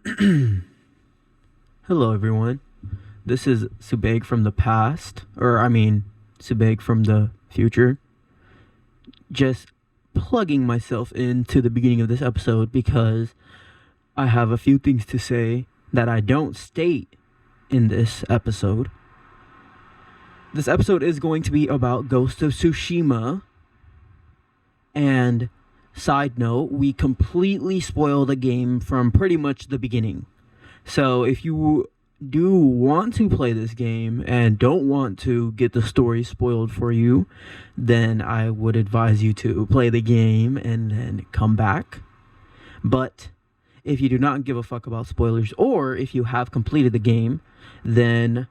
Hello, everyone. This is Subeg from the past, Subeg from the future. Just plugging myself into the beginning of this episode because I have a few things to say that I don't state in this episode. This episode is going to be about Ghost of Tsushima. And side note, we completely spoil the game from pretty much the beginning. So if you do want to play this game and don't want to get the story spoiled for you, then I would advise you to play the game and then come back. But if you do not give a fuck about spoilers, or if you have completed the game, then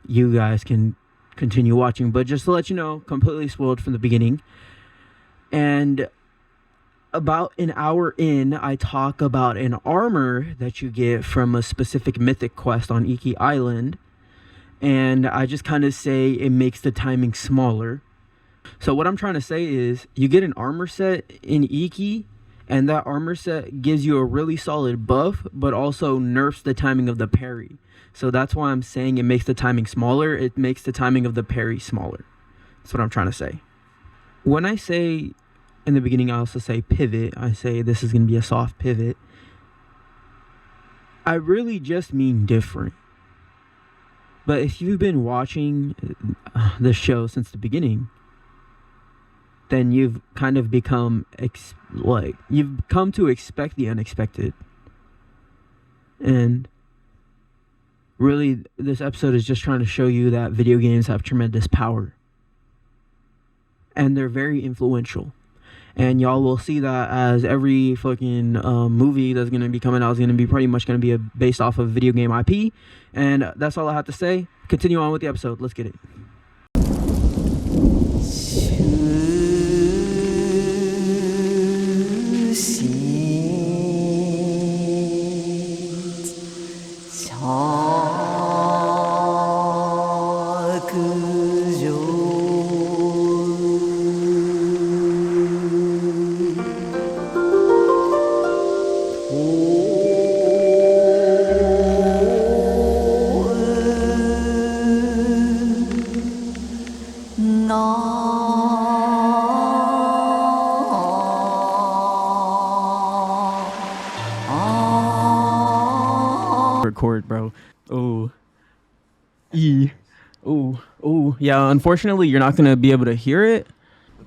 you guys can continue watching. But just to let you know, completely spoiled from the beginning. And about an hour in, I talk about an armor that you get from a specific mythic quest on Iki Island. And I just kind of say it makes the timing smaller. So what I'm trying to say is you get an armor set in Iki, and that armor set gives you a really solid buff, but also nerfs the timing of the parry. So that's why I'm saying it makes the timing smaller. It makes the timing of the parry smaller. That's what I'm trying to say. When I say in the beginning, I also say pivot. I say this is going to be a soft pivot. I really just mean different. But if you've been watching the show since the beginning, then you've kind of become you've come to expect the unexpected. And really, this episode is just trying to show you that video games have tremendous power. And they're very influential. And y'all will see that as every fucking movie that's going to be coming out is going to be pretty much going to be based off of video game IP. And that's all I have to say. Continue on with the episode. Let's get it. Record, bro. Yeah, unfortunately you're not gonna be able to hear it.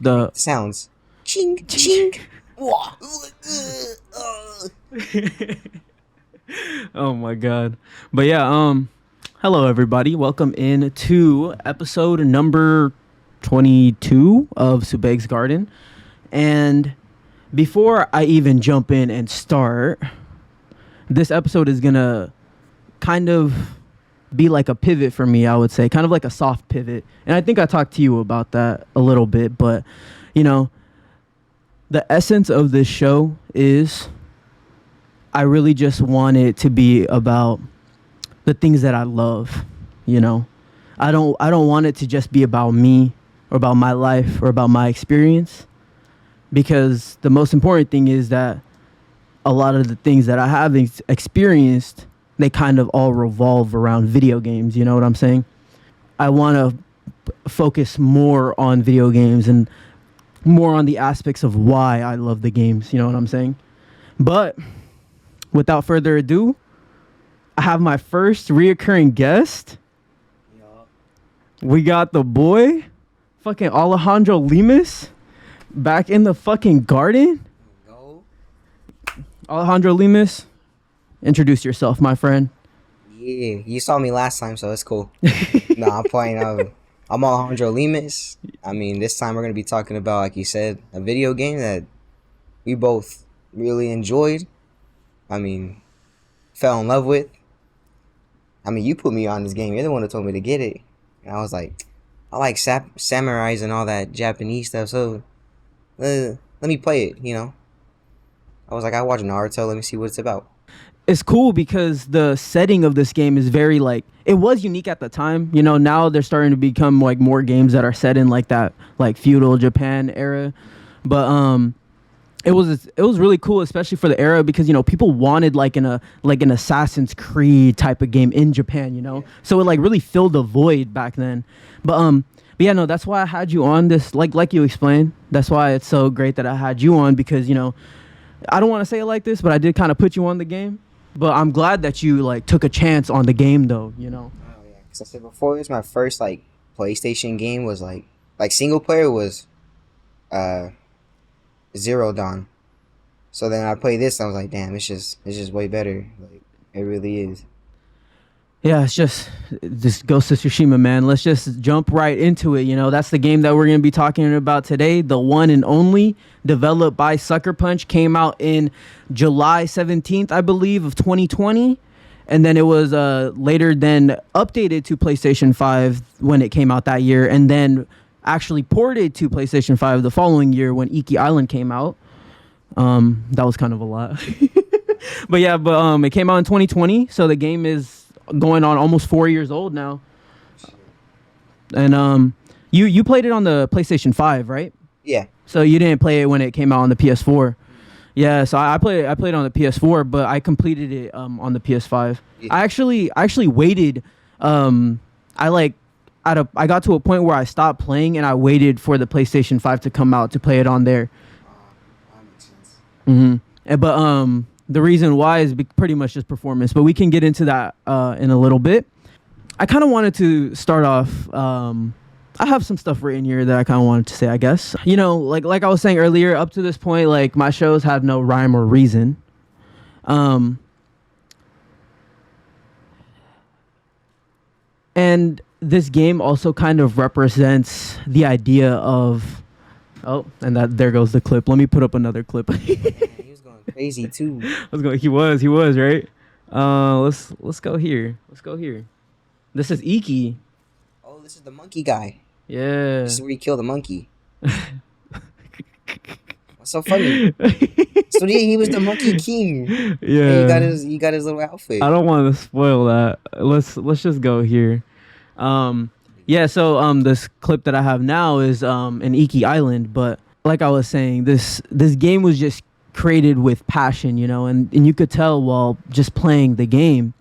The sounds ching ching. Oh my god. But yeah, hello everybody, welcome in to episode number 22 of Subeg's Garden. And before I even jump in and start, this episode is gonna kind of be like a pivot for me, I would say, kind of like a soft pivot. And I think I talked to you about that a little bit, but you know, the essence of this show is I really just want it to be about the things that I love, you know. I don't want it to just be about me or about my life or about my experience, because the most important thing is that a lot of the things that I have experienced, they kind of all revolve around video games, you know what I'm saying? I want to focus more on video games and more on the aspects of why I love the games, you know what I'm saying? But without further ado, I have my first reoccurring guest. We got the boy, fucking Alejandro Lemus, back in the fucking garden. Alejandro Lemus, introduce yourself, my friend. Yeah, you saw me last time, so it's cool. No, I'm playing. I'm Alejandro Lemus. I mean, this time we're going to be talking about, like you said, a video game that we both really enjoyed. I mean, fell in love with. I mean, you put me on this game. You're the one that told me to get it. And I was like, I like samurais and all that Japanese stuff, so let me play it, you know? I was like, I watch Naruto, let me see what it's about. It's cool because the setting of this game is very, like, it was unique at the time. You know, now they're starting to become, like, more games that are set in, like, that, like, feudal Japan era. But it was really cool, especially for the era, because people wanted like an Assassin's Creed type of game in Japan, so it like really filled a void back then. But yeah, no, that's why I had you on this, like you explained. That's why it's so great that I had you on, because I don't want to say it like this, but I did kind of put you on the game. But I'm glad that you like took a chance on the game though. Oh yeah, because I said before, it was my first like PlayStation game was like single player was uh Zero Dawn. So then I played this, and I was like, damn, it's just way better. Like it really is. Yeah, it's just this Ghost of Tsushima, man. Let's just jump right into it. That's the game that we're going to be talking about today. The one and only, developed by Sucker Punch, came out in July 17th, I believe, of 2020. And then it was later then updated to PlayStation 5 when it came out that year. And then actually ported to PlayStation 5 the following year when Iki Island came out. That was kind of a lot. But yeah, it came out in 2020. So the game is going on almost 4 years old now. And you played it on the PlayStation 5, right? Yeah. So you didn't play it when it came out on the PS4. Yeah, so I played it on the PS4, but I completed it on the PS5. Yeah. I actually waited. I got to a point where I stopped playing and I waited for the PlayStation 5 to come out to play it on there. That makes sense. But the reason why is pretty much just performance, but we can get into that in a little bit. I kind of wanted to start off. I have some stuff written here that I kind of wanted to say, I guess. Like I was saying earlier, up to this point, like my shows have no rhyme or reason. And this game also kind of represents the idea of... Oh, and there goes the clip. Let me put up another clip. He was going crazy too. He was right. Let's go here. This is Iki. Oh, this is the monkey guy. Yeah. This is where you kill the monkey. What's so funny? So yeah, he was the Monkey King. Yeah. And he got his little outfit. I don't want to spoil that. Let's just go here. Yeah, so this clip that I have now is in Iki Island, but like I was saying, this game was just created with passion, and you could tell while just playing the game.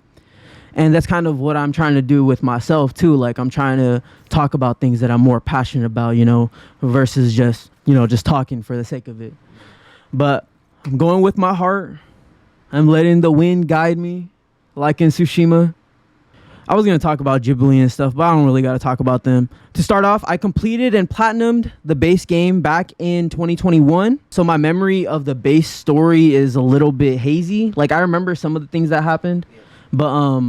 And that's kind of what I'm trying to do with myself too. Like I'm trying to talk about things that I'm more passionate about, versus just talking for the sake of it. But I'm going with my heart. I'm letting the wind guide me, like in Tsushima. I was going to talk about Ghibli and stuff, but I don't really got to talk about them. To start off, I completed and platinumed the base game back in 2021. So my memory of the base story is a little bit hazy. Like I remember some of the things that happened, but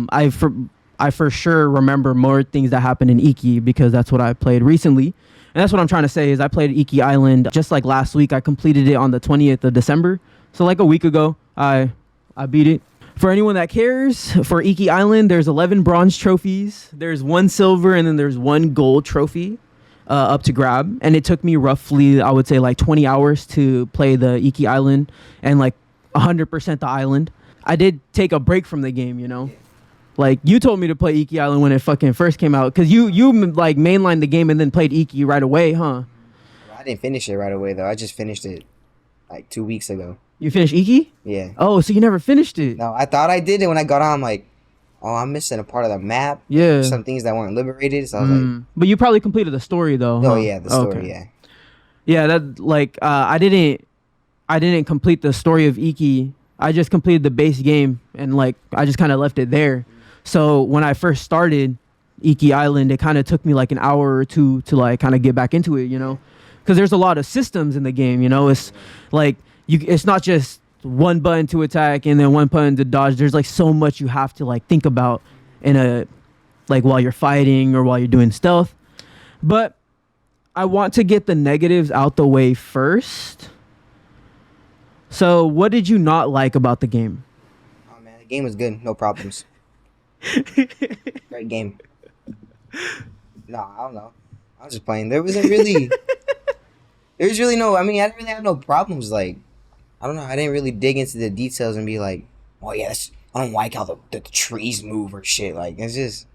I for sure remember more things that happened in Iki because that's what I played recently. And that's what I'm trying to say is I played Iki Island just like last week. I completed it on the 20th of December. So like a week ago, I beat it. For anyone that cares, for Iki Island, there's 11 bronze trophies. There's 1 silver and then there's 1 gold trophy up to grab. And it took me roughly, I would say like 20 hours to play the Iki Island and like 100% the island. I did take a break from the game, Like you told me to play Iki Island when it fucking first came out. Because you like mainlined the game and then played Iki right away, huh? I didn't finish it right away though. I just finished it like 2 weeks ago. You finished Iki? Yeah. Oh, so you never finished it? No, I thought I did it when I got on. I'm like, oh, I'm missing a part of the map. Yeah. Some things that weren't liberated. So I was like, but you probably completed the story though. oh huh? yeah, the story. Okay. Yeah. Yeah, that like I didn't complete the story of Iki. I just completed the base game and like I just kind of left it there. So when I first started Iki Island, it kind of took me like an hour or two to like kind of get back into it, because there's a lot of systems in the game. It's like it's not just one button to attack and then one button to dodge. There's like so much you have to like think about in a like while you're fighting or while you're doing stealth. But I want to get the negatives out the way first. So what did you not like about the game? Oh man, the game was good. No problems. Great game. No, I don't know. I was just playing. There was really no. I mean, I didn't really have no problems. Like, I don't know. I didn't really dig into the details and be like, oh yes, I don't like how the trees move or shit. Like, it's just,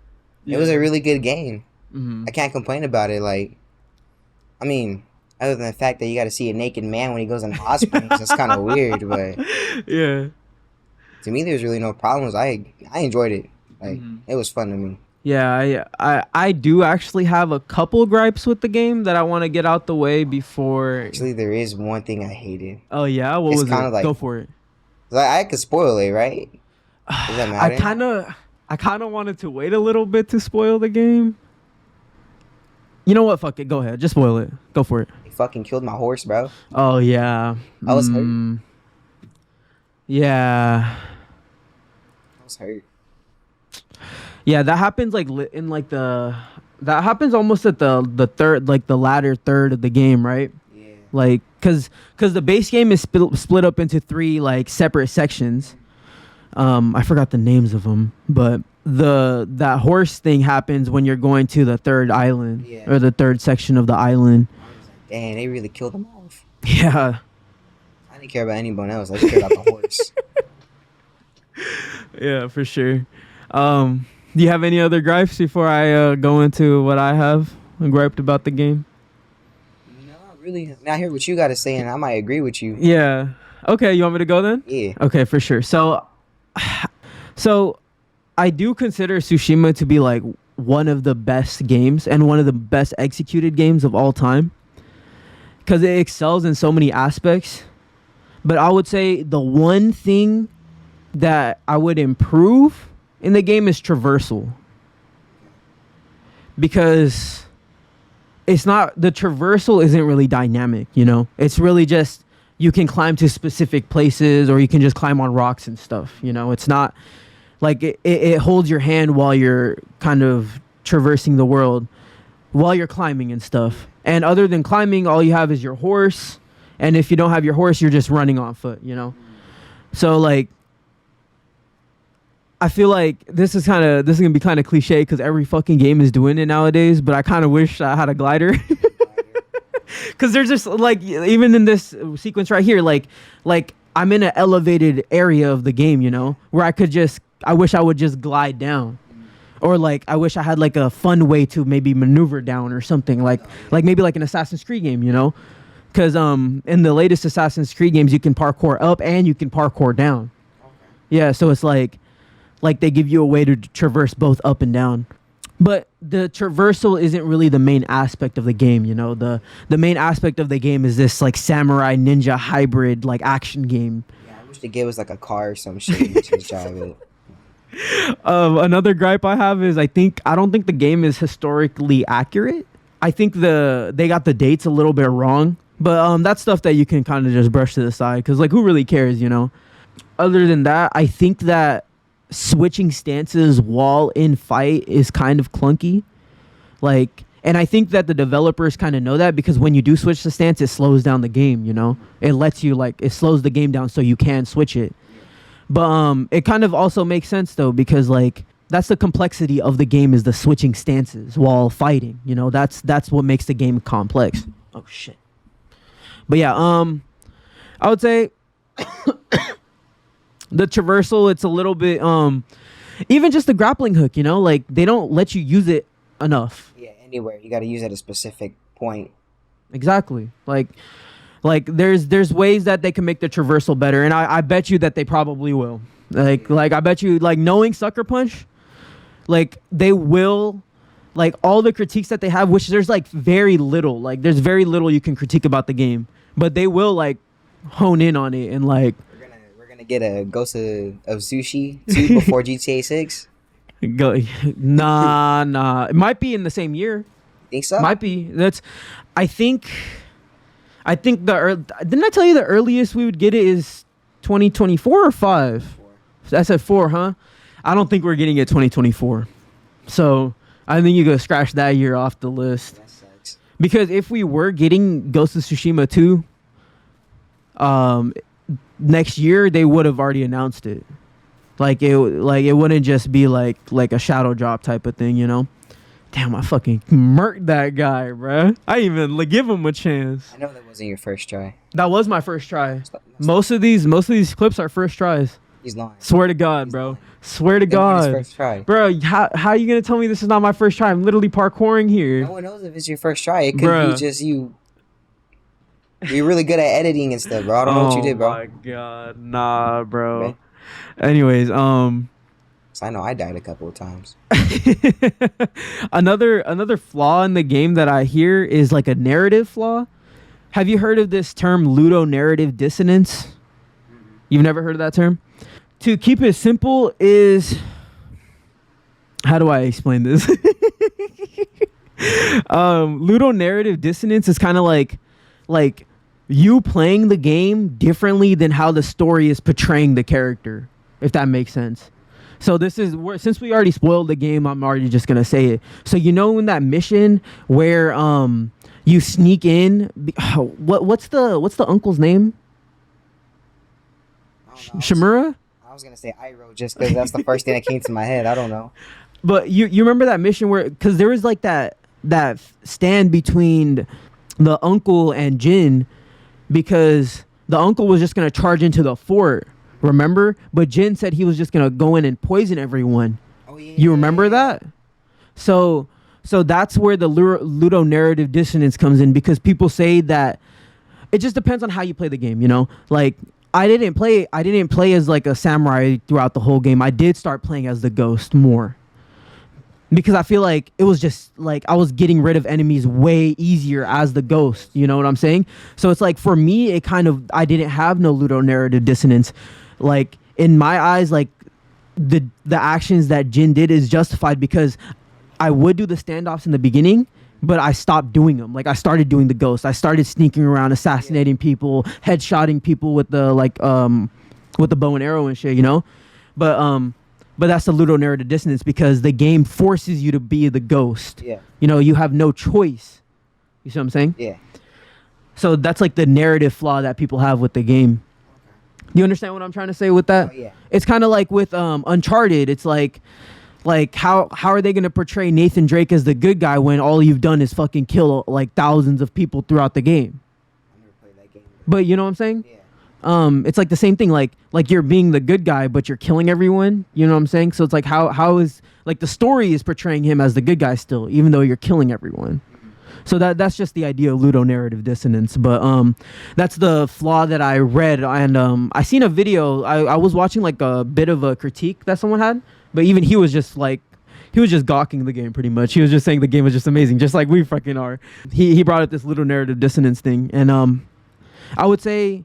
it was a really good game. Mm-hmm. I can't complain about it. Like, I mean, Other than the fact that you got to see a naked man when he goes in hot springs, that's kind of weird. But Yeah. to me, there's really no problems. I enjoyed it. Like it was fun to me. Yeah, I do actually have a couple gripes with the game that I want to get out the way before. Actually, there is one thing I hated. Oh yeah, what It's was kind it? of like Go for it. like I could spoil it, right? Does that matter? I kind of wanted to wait a little bit to spoil the game. You know what? Fuck it. Go ahead. Just spoil it. Go for it. He fucking killed my horse, bro. Oh yeah. I was hurt. Yeah. I was hurt. Yeah, that happens like in like that happens almost at the third, like the latter third of the game, right? Yeah. Like cuz the base game is split up into 3 like separate sections. I forgot the names of them, but that horse thing happens when you're going to the third island or the third section of the island. I was like, dang, they really killed him off. Yeah. I didn't care about anyone else. I just cared about the horse. Yeah, for sure. Do you have any other gripes before I go into what I have griped about the game? No, really. I hear what you got to say, and I might agree with you. Yeah. Okay, you want me to go then? Yeah. Okay, for sure. So I do consider Tsushima to be like one of the best games and one of the best executed games of all time because it excels in so many aspects. But I would say the one thing that I would improve in the game is traversal, because it's not, the traversal isn't really dynamic, you know? It's really just you can climb to specific places or you can just climb on rocks and stuff, you know? It's not like it holds your hand while you're kind of traversing the world while you're climbing and stuff. And other than climbing, all you have is your horse, and if you don't have your horse, you're just running on foot, you know? So like I feel like this is gonna be kind of cliche because every fucking game is doing it nowadays. But I kind of wish I had a glider, because there's just like, even in this sequence right here, like I'm in an elevated area of the game, you know, where I wish I would just glide down, or like I wish I had like a fun way to maybe maneuver down or something, like maybe like an Assassin's Creed game, you know, because in the latest Assassin's Creed games you can parkour up and you can parkour down. Yeah, so it's like they give you a way to traverse both up and down. But the traversal isn't really the main aspect of the game, you know? The main aspect of the game is this like samurai ninja hybrid like action game. Yeah, I wish they gave us like a car or some shit to just drive it. Another gripe I have is I don't think the game is historically accurate. I think they got the dates a little bit wrong. But that's stuff that you can kind of just brush to the side, because like who really cares, you know? Other than that, I think that switching stances while in fight is kind of clunky, like, and I think that the developers kind of know that, because when you do switch the stance, it slows down the game, you know? It lets you, like, it slows the game down so you can switch it. But it kind of also makes sense though, because like that's the complexity of the game, is the switching stances while fighting, you know? That's what makes the game complex. Oh shit. But yeah, I would say the traversal, it's a little bit even just the grappling hook, you know, like they don't let you use it enough. Yeah, anywhere you got to use at a specific point. Exactly. Like there's ways that they can make the traversal better, and I bet you that they probably will. Like I bet you, like, knowing Sucker Punch, like they will, like all the critiques that they have, which there's like very little, like there's very little you can critique about the game, but they will like hone in on it, and like we're gonna get a Ghost of Sushi 2 before GTA 6. Go, nah. It might be in the same year. Think so? Might be. I think didn't I tell you the earliest we would get it is 2024 or 5? 4. I said 4, huh? I don't think we're getting it 2024. So I think you go scratch that year off the list. That sucks. Because if we were getting Ghost of Tsushima 2 next year, they would have already announced it. Like it wouldn't just be like a shadow drop type of thing, you know? Damn, I fucking murked that guy, bruh. I didn't even give him a chance. I know that wasn't your first try. That was my first try. Most of these clips are first tries. He's lying. Swear to God, bro. Swear to God. His first try. Bro, how are you gonna tell me this is not my first try? I'm literally parkouring here. No one knows if it's your first try. It could be just you You're really good at editing and stuff, bro. I don't know what you did, Oh bro. my god, nah, Okay. bro. Anyways, So I know I died a couple of times. another flaw in the game that I hear is like a narrative flaw. Have you heard of this term ludonarrative dissonance? You've never heard of that term? To keep it simple is, how do I explain this? Ludonarrative dissonance is kind of like you playing the game differently than how the story is portraying the character, if that makes sense. So this is where, since we already spoiled the game, I'm already just gonna say it. So you know in that mission where you sneak in, what's the uncle's name? I don't know. Shimura? I was gonna say Iroh just because that's the first thing that came to my head. I don't know. But you remember that mission where, because there was like that stand between the uncle and Jin, because the uncle was just gonna charge into the fort, remember? But Jin said he was just gonna go in and poison everyone. Oh yeah. You remember that? So that's where the ludonarrative dissonance comes in, because people say that it just depends on how you play the game, you know? Like I didn't play as like a samurai throughout the whole game. I did start playing as the ghost more, because I feel like it was just like I was getting rid of enemies way easier as the ghost. You know what I'm saying? So it's like for me, it kind of, I didn't have no ludonarrative dissonance. Like in my eyes, like the actions that Jin did is justified, because I would do the standoffs in the beginning, but I stopped doing them. Like I started doing the ghost. I started sneaking around, assassinating people, headshotting people with the with the bow and arrow and shit, you know? But that's the ludonarrative dissonance, because the game forces you to be the ghost. Yeah. You know, you have no choice. You see what I'm saying? Yeah. So that's like the narrative flaw that people have with the game. You understand what I'm trying to say with that? Oh, yeah. It's kind of like with Uncharted. It's like how are they going to portray Nathan Drake as the good guy when all you've done is fucking kill like thousands of people throughout the game? I never played that game. But you know what I'm saying? Yeah. It's like the same thing, like you're being the good guy but you're killing everyone, you know what I'm saying? So it's like how is, like, the story is portraying him as the good guy still, even though you're killing everyone. So that's just the idea of ludonarrative dissonance. But that's the flaw that I read. And I seen a video, I was watching like a bit of a critique that someone had, but even he was just gawking the game pretty much. He was just saying the game was just amazing, just like we fucking are. He brought up this ludonarrative dissonance thing, and I would say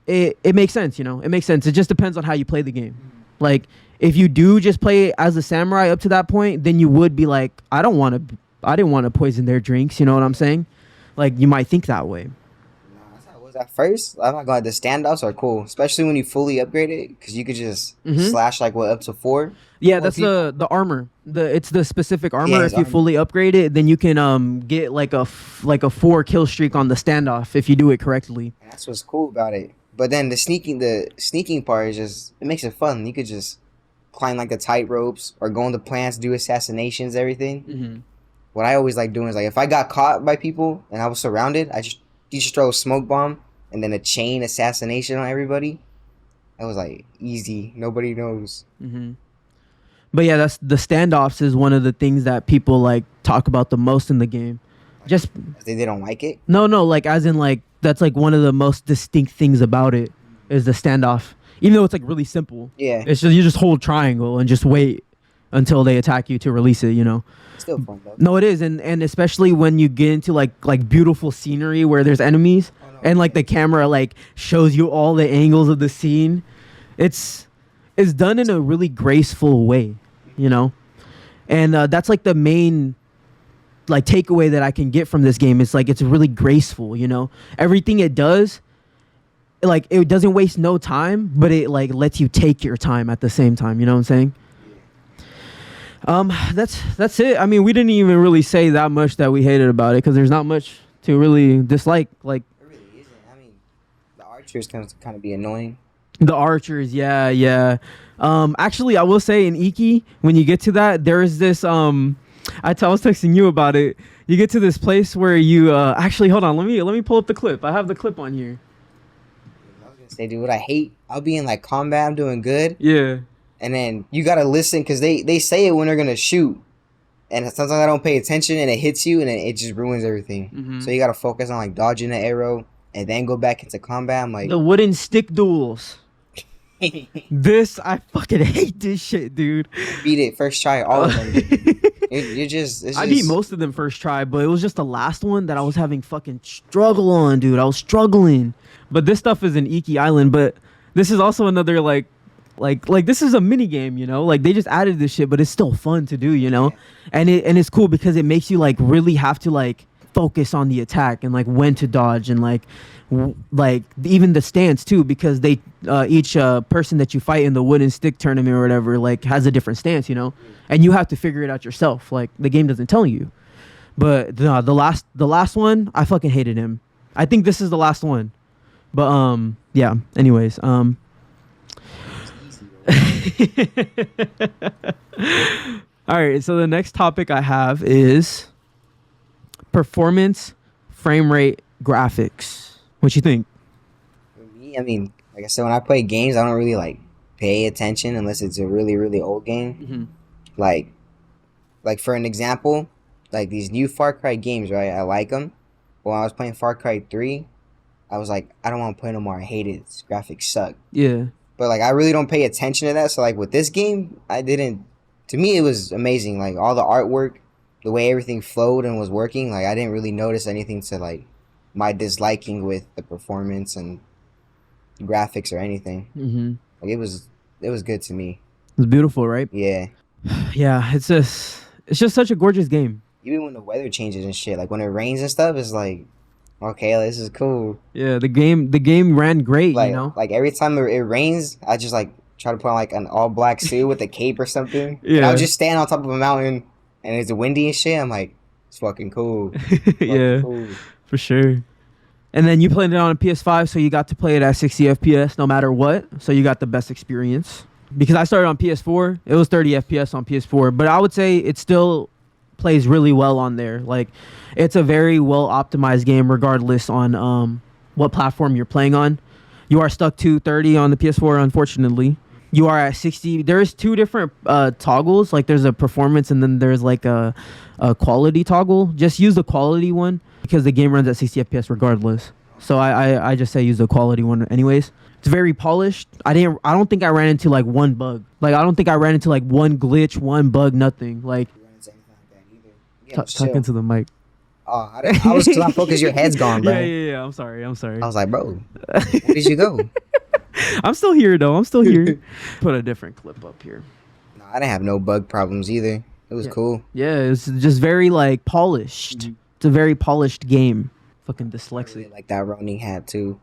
it makes sense, you know? It makes sense. It just depends on how you play the game. Like, if you do just play as a samurai up to that point, then you would be like, I didn't want to poison their drinks, you know what I'm saying? Like, you might think that way. Nah, that's how it was at first. I'm not gonna lie, the standoffs are cool, especially when you fully upgrade it, because you could just slash like up to 4. Yeah, that's the armor. It's the specific armor. Yeah, if you armor. fully upgrade it, then you can get like a 4 kill streak on the standoff if you do it correctly. And that's what's cool about it. But then the sneaking part is just, it makes it fun. You could just climb like the tight ropes or go into plants, do assassinations, everything. Mm-hmm. What I always like doing is, like, if I got caught by people and I was surrounded, you just throw a smoke bomb and then a chain assassination on everybody. That was like easy. Nobody knows. Mm-hmm. But yeah, that's the standoffs is one of the things that people like talk about the most in the game. Just They don't like it. no, like as in like that's like one of the most distinct things about it is the standoff. Even though it's like really simple. Yeah. It's just you just hold triangle and just wait until they attack you to release it, you know. Still fun though. No, it is, and especially when you get into like beautiful scenery where there's enemies, and like the camera like shows you all the angles of the scene. It's done in a really graceful way, you know, and that's like the main like takeaway that I can get from this game. It's like it's really graceful, you know. Everything it does, like it doesn't waste no time, but it like lets you take your time at the same time. You know what I'm saying? That's it. I mean, we didn't even really say that much that we hated about it, because there's not much to really dislike. Like, It really isn't. I mean, the archers can kind of be annoying. the archers, yeah. Actually, I will say in Iki, when you get to that, there is this I was texting you about it. You get to this place where you actually, hold on, let me pull up the clip. I have the clip on here. I was gonna say, dude, what I hate, I'll be in like combat, I'm doing good, Yeah. and then you gotta listen, because they say it when they're gonna shoot, and sometimes I don't pay attention and it hits you and then it just ruins everything. Mhm. So you gotta focus on like dodging the arrow, and then go back into combat. I'm like, The wooden stick duels. This, I fucking hate this shit, dude. beat it first try, all of them. You're just. It's I just, beat most of them first try, but it was just the last one that I was having fucking struggle on, dude. I was struggling. But this stuff is in Iki Island, but this is also another like this is a mini game, you know? Like they just added this shit, but it's still fun to do, you know? And it's cool because it makes you like really have to like focus on the attack and like when to dodge and like even the stance too, because they each person that you fight in the wooden stick tournament or whatever like has a different stance, you know, and you have to figure it out yourself. Like the game doesn't tell you. But the last one, I fucking hated him. I think this is the last one. But yeah. Anyways, all right. So the next topic I have is performance, frame rate, graphics. What you think? for me, I mean, like I said, when I play games, I don't really like pay attention unless it's a really, really old game. Mm-hmm. Like for an example, like these new Far Cry games, right? I like them. But when I was playing Far Cry 3, I was like, I don't want to play no more. I hate it. Its graphics suck. Yeah. But like, I really don't pay attention to that. So like with this game, I didn't. To me, it was amazing. Like all the artwork, the way everything flowed and was working. Like I didn't really notice anything to like my disliking with the performance and graphics or anything. Mm-hmm. Like it was good to me. It's beautiful, right? Yeah. Yeah. It's just such a gorgeous game. Even when the weather changes and shit, like when it rains and stuff, it's like, okay, this is cool. Yeah. The game ran great. Like You know. like every time it rains, I just like try to put on like an all black suit with a cape or something. Yeah. And I'll just stand on top of a mountain and it's windy and shit. I'm like, it's fucking cool. Yeah. Cool. For sure. And then you played it on a PS5, so you got to play it at 60 FPS no matter what. So you got the best experience. Because I started on PS4, it was 30 FPS on PS4, but I would say it still plays really well on there. Like it's a very well optimized game regardless on what platform you're playing on. You are stuck to 30 on the PS4, unfortunately. You are at 60. There's two different toggles. Like there's a performance and then there's like a quality toggle. Just use the quality one because the game runs at 60 FPS regardless. So I just say use the quality one anyways. It's very polished. I don't think I ran into like one bug. Like I don't think I ran into like one glitch, one bug, nothing. Like talk into the mic. Oh, I was too focused. Your head's gone, bro. Yeah. I'm sorry. I was like, bro, where did you go? I'm still here though. I'm still here. Put a different clip up here. No, I didn't have no bug problems either. It was cool. Yeah, it's just very like polished. Mm-hmm. It's a very polished game. Fucking dyslexic. I really like that Ronin hat too.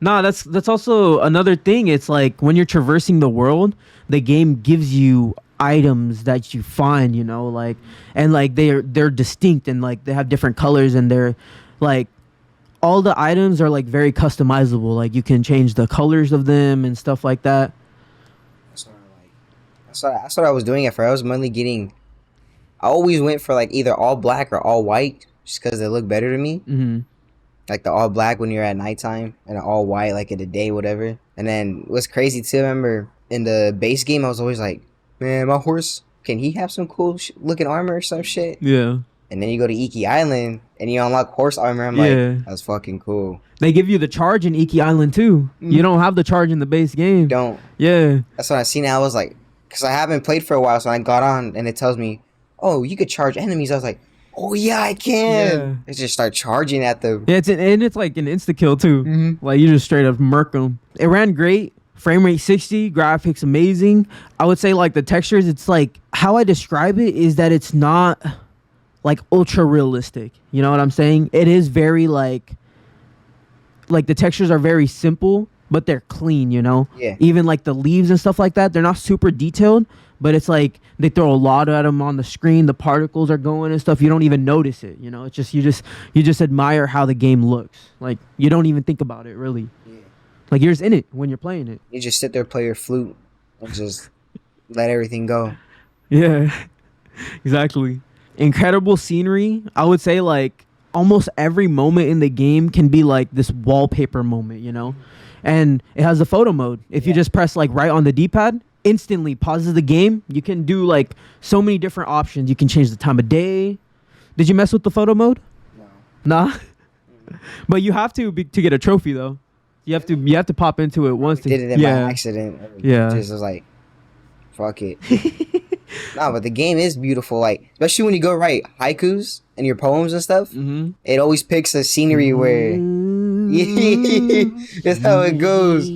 Nah, that's also another thing. It's like when you're traversing the world, the game gives you items that you find, you know, like, and like they're distinct and like they have different colors and they're like all the items are like very customizable. Like you can change the colors of them and stuff like that. That's what I like. That's what I was doing at first. I was mainly getting. I always went for like either all black or all white, just because they look better to me. Mm-hmm. Like the all black when you're at nighttime, and all white like in the day, whatever. And then what's crazy too, I remember in the base game, I was always like, man, my horse, can he have some cool looking armor or some shit? Yeah. And then you go to Iki Island and you unlock horse armor. I'm like, that's fucking cool. They give you the charge in Iki Island too. You don't have the charge in the base game. Don't. Yeah. That's when I seen it. I was like, because I haven't played for a while, so I got on and it tells me, oh, you could charge enemies. I was like, oh yeah, I can. Yeah. I just start charging at them. Yeah, it's like an insta kill too. Mm-hmm. Like you just straight up murk them. It ran great. Frame rate 60, graphics amazing. I would say like the textures, it's like how I describe it is that it's not like ultra realistic. You know what I'm saying? It is very like the textures are very simple, but they're clean, you know? Yeah. Even like the leaves and stuff like that, they're not super detailed, but it's like they throw a lot at them on the screen. The particles are going and stuff. You don't even notice it, you know? It's just you just admire how the game looks. Like you don't even think about it really. Yeah. Like you're just in it when you're playing it. You just sit there, play your flute, and just let everything go. Yeah, exactly. Incredible scenery. I would say like almost every moment in the game can be like this wallpaper moment, you know? And it has the photo mode. If you just press like right on the D-pad, instantly pauses the game. You can do like so many different options. You can change the time of day. Did you mess with the photo mode? No. Nah? But you have to to get a trophy though. You have to pop into it once. Did it in by accident. Yeah. Just was like, fuck it. Nah, but the game is beautiful. Like, especially when you go write haikus and your poems and stuff. Mm-hmm. It always picks a scenery where. Yeah, that's how it goes.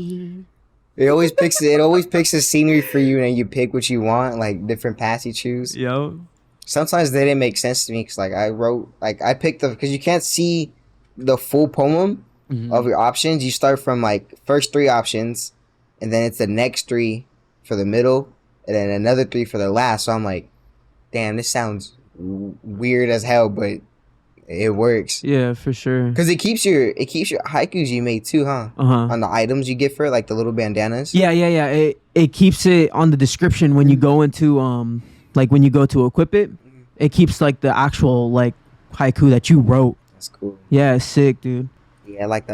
It always picks a scenery for you, and you pick what you want, like different paths you choose. Yo. Sometimes they didn't make sense to me because, like, I picked because you can't see the full poem of your options. You start from like first 3 options, and then it's the next 3 for the middle, and then another 3 for the last. So I'm like, damn, this sounds weird as hell, but it works. Yeah, for sure. Because it keeps your haikus you made too, huh? On the items you get for it, like the little bandanas. Yeah. It keeps it on the description when you go into like when you go to equip it. It keeps like the actual like haiku that you wrote. That's cool. Yeah, it's sick, dude. Yeah, I like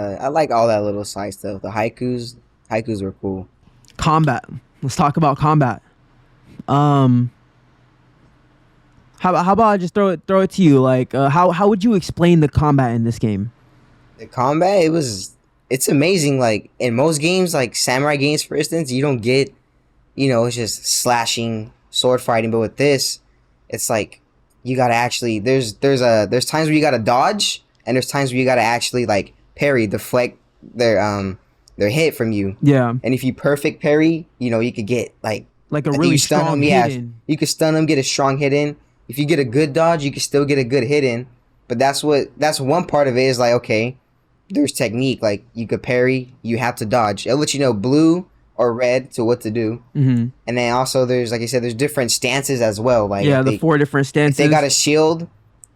all that little side stuff. The haikus were cool. Combat. Let's talk about combat. How about I just throw it to you? Like, how would you explain the combat in this game? The combat, it's amazing. Like in most games, like samurai games, for instance, you don't get, it's just slashing, sword fighting. But with this, it's like you gotta actually there's times where you gotta dodge, and there's times where you gotta actually like parry, deflect their hit from you. Yeah. And if you perfect parry, you could get like a really strong hit in. You could stun them, get a strong hit in. If you get a good dodge, you can still get a good hit in. But that's one part of it is like, okay, there's technique. Like you could parry, you have to dodge. It'll let you know blue or red to what to do. Mm-hmm. And then also there's, like I said, there's different stances as well. Like the 4 different stances. If they got a shield,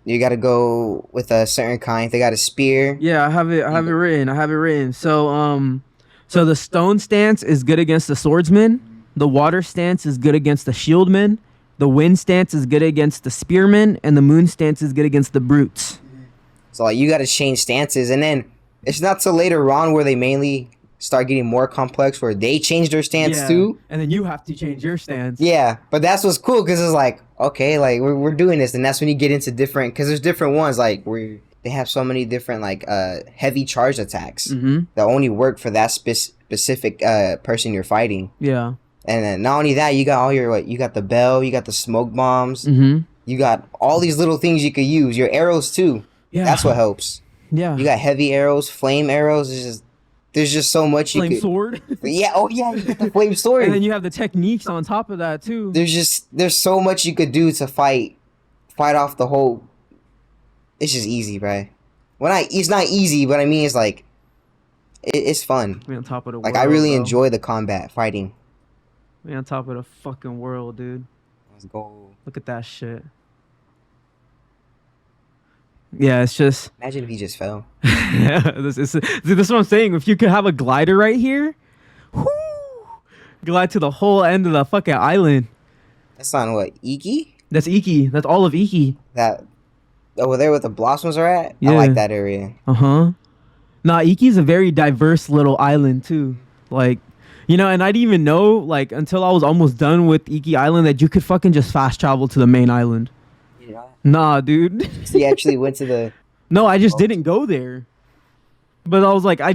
you got to go with a certain kind. If they got a spear. Yeah, I have it written. So so the stone stance is good against the swordsman. The water stance is good against the shieldman. The wind stance is good against the spearmen, and the moon stance is good against the brutes. So like you got to change stances, and then it's not till later on where they mainly start getting more complex, where they change their stance too. And then you have to change your stance. Yeah, but that's what's cool because it's like, okay, like we're doing this, and that's when you get into different, because there's different ones like where they have so many different like heavy charge attacks that only work for that specific person you're fighting. Yeah. And then not only that, you got all your you got the bell, you got the smoke bombs, you got all these little things you could use. Your arrows too. Yeah, that's what helps. Yeah, you got heavy arrows, flame arrows. There's just so much flame you could. Sword. Yeah. Oh yeah, you got the flame sword. And then you have the techniques on top of that too. There's so much you could do to fight off the whole. It's just easy, right? It's not easy, but I mean it's like, it's fun. We're on top of the like world, I really bro. enjoy the combat fighting. We on top of the fucking world, dude. Let's go. Look at that shit. Yeah, it's just. Imagine if he just fell. This is what I'm saying. If you could have a glider right here, whoo, glide to the whole end of the fucking island. That's on what, Iki? That's Iki. That's all of Iki. That over there where the blossoms are at. Yeah. I like that area. Nah, Iki's a very diverse little island too. Like. And I didn't even know, like, until I was almost done with Iki Island that you could fucking just fast travel to the main island. Yeah. Nah, dude. So you actually went to the... No, I just didn't go there. But I was like, I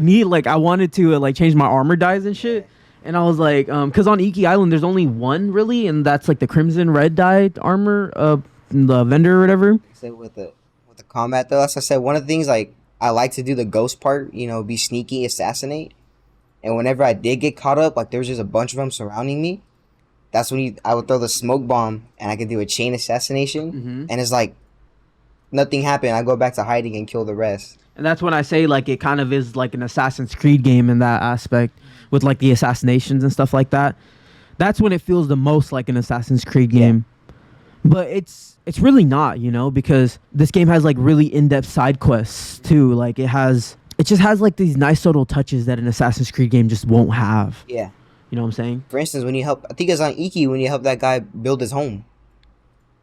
wanted to, like, change my armor dyes and shit. And I was like, because on Iki Island, there's only one, really, and that's, like, the crimson red dyed armor of the vendor or whatever. So with the combat, though, as I said, one of the things, like, I like to do the ghost part, be sneaky, assassinate. And whenever I did get caught up, like there was just a bunch of them surrounding me. That's when I would throw the smoke bomb and I could do a chain assassination. And it's like nothing happened. I go back to hiding and kill the rest. And that's when I say like it kind of is like an Assassin's Creed game in that aspect with like the assassinations and stuff like that. That's when it feels the most like an Assassin's Creed game. Yeah. But it's really not, because this game has like really in-depth side quests too. Like it just has like these nice subtle touches that an Assassin's Creed game just won't have. Yeah. You know what I'm saying? For instance, when you help, I think it's on Iki, when you help that guy build his home.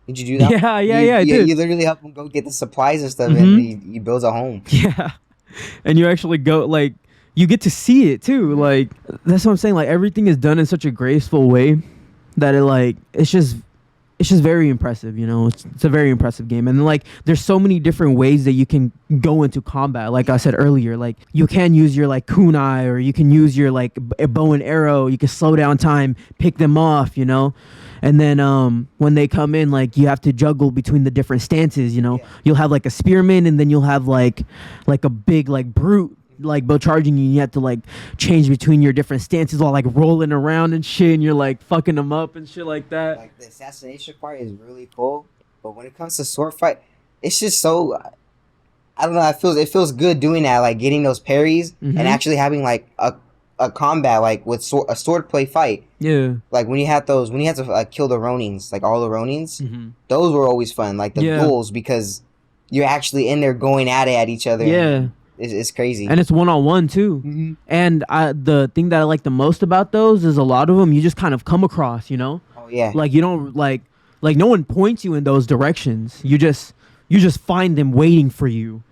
Did you do that? Yeah, I did. You literally help him go get the supplies and stuff, and he builds a home. Yeah. And you actually go, like, you get to see it too. Like, that's what I'm saying. Like, everything is done in such a graceful way that it's just it's just very impressive, you know. It's a very impressive game. And like there's so many different ways that you can go into combat. Like I said earlier, like you can use your like kunai, or you can use your like a bow and arrow. You can slow down time, pick them off, you know. And then when they come in, like you have to juggle between the different stances, you know. You'll have like a spearman, and then you'll have like a big like brute like bow charging you, and you have to like change between your different stances while like rolling around and shit, and you're like fucking them up and shit like that. Like the assassination part is really cool, but when it comes to sword fight, it's just so, I don't know, it feels good doing that, like getting those parries and actually having like a combat like with a sword play fight. Yeah, like when you had to kill the Ronins, like all the Ronins, those were always fun, like the duels, because you're actually in there going at each other. Yeah. It's crazy. And it's one-on-one too. And the thing that I like the most about those is a lot of them you just kind of come across, you know? Oh yeah. Like you don't like no one points you in those directions. You just find them waiting for you,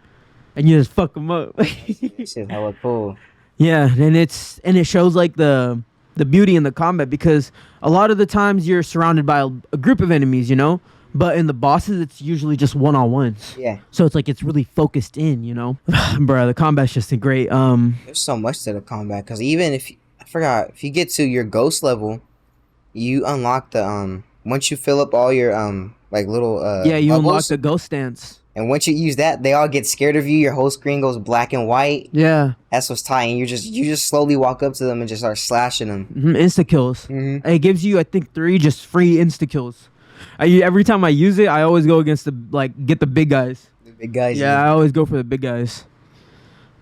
and you just fuck them up. This is hella cool. Yeah, and it shows like the beauty in the combat, because a lot of the times you're surrounded by a group of enemies, you know? But in the bosses, it's usually just one-on-ones. Yeah. So it's like it's really focused in, you know? Bruh, the combat's just a great... There's so much to the combat, because even if you get to your ghost level, you unlock the... once you fill up all your like little yeah, you bubbles, unlock the ghost stance. And once you use that, they all get scared of you. Your whole screen goes black and white. Yeah. That's what's tight. And you just slowly walk up to them and just start slashing them. Insta kills. It gives you, I think, 3 just free insta kills. Every time I use it, I always go against get the big guys. The big guys. Yeah, I always go for the big guys.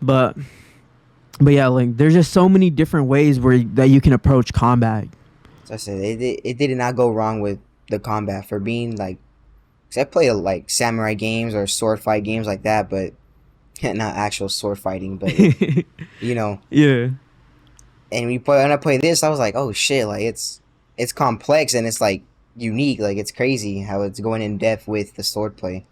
But yeah, like there's just so many different ways that you can approach combat. So I said it did not go wrong with the combat for being like, cause I play like samurai games or sword fight games like that, but not actual sword fighting, but you know. Yeah. And when I play this, I was like, oh shit, like it's complex and it's like unique. Like it's crazy how it's going in depth with the sword play.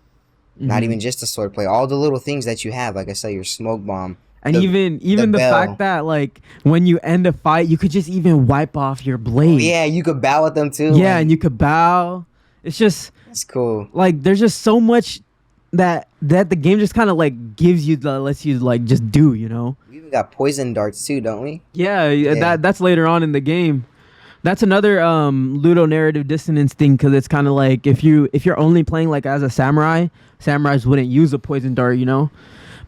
Not even just the sword play, all the little things that you have, like I said, your smoke bomb, and even the fact that like when you end a fight, you could just even wipe off your blade. Oh, yeah, you could bow at them too. Yeah, and you could bow. It's cool. Like there's just so much that the game just kind of like gives you, lets you like just do, you know. We even got poison darts too, don't we? Yeah. That's later on in the game. That's another ludonarrative dissonance thing, because it's kind of like if you're only playing like as a samurai, samurais wouldn't use a poison dart, you know.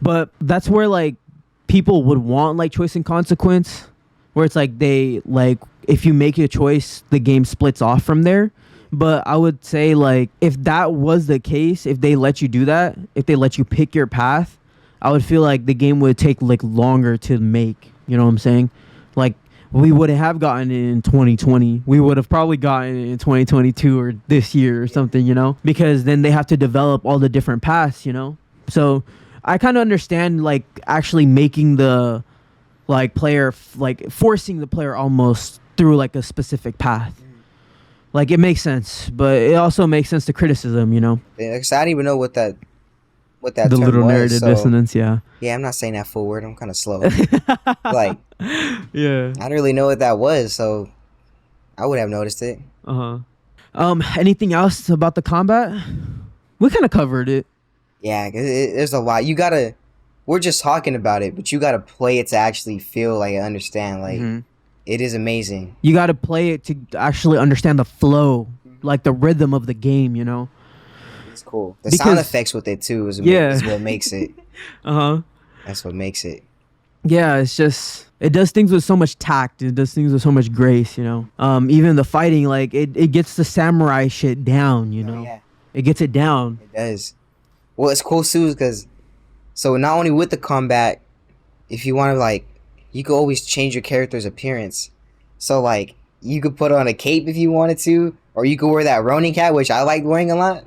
But that's where like people would want like choice and consequence, where it's like they like if you make a choice, the game splits off from there. But I would say like if that was the case, if they let you do that, if they let you pick your path, I would feel like the game would take like longer to make. You know what I'm saying? Like we wouldn't have gotten it in 2020. We would have probably gotten it in 2022 or this year or something, you know? Because then they have to develop all the different paths, you know? So I kind of understand like actually making the like player, like forcing the player almost through like a specific path. Like it makes sense, but it also makes sense to criticism, you know? Yeah, cause I don't even know what that the term little was, narrative dissonance, yeah. Yeah, I'm not saying that full word. I'm kind of slow. Like, yeah, I don't really know what that was, so I would have noticed it. Anything else about the combat? We kind of covered it. Yeah, there's a lot. We're just talking about it, but you gotta play it to actually feel like I understand. Like, it is amazing. You gotta play it to actually understand the flow, like the rhythm of the game, you know? It's cool. The sound effects with it too is what makes it. That's what makes it. Yeah, it's just it does things with so much tact. It does things with so much grace, you know. Even the fighting, like it gets the samurai shit down, you know. Yeah. It gets it down. It does. Well, it's cool too because so not only with the combat, if you want to like, you could always change your character's appearance. So like you could put on a cape if you wanted to, or you could wear that Ronin cap, which I like wearing a lot.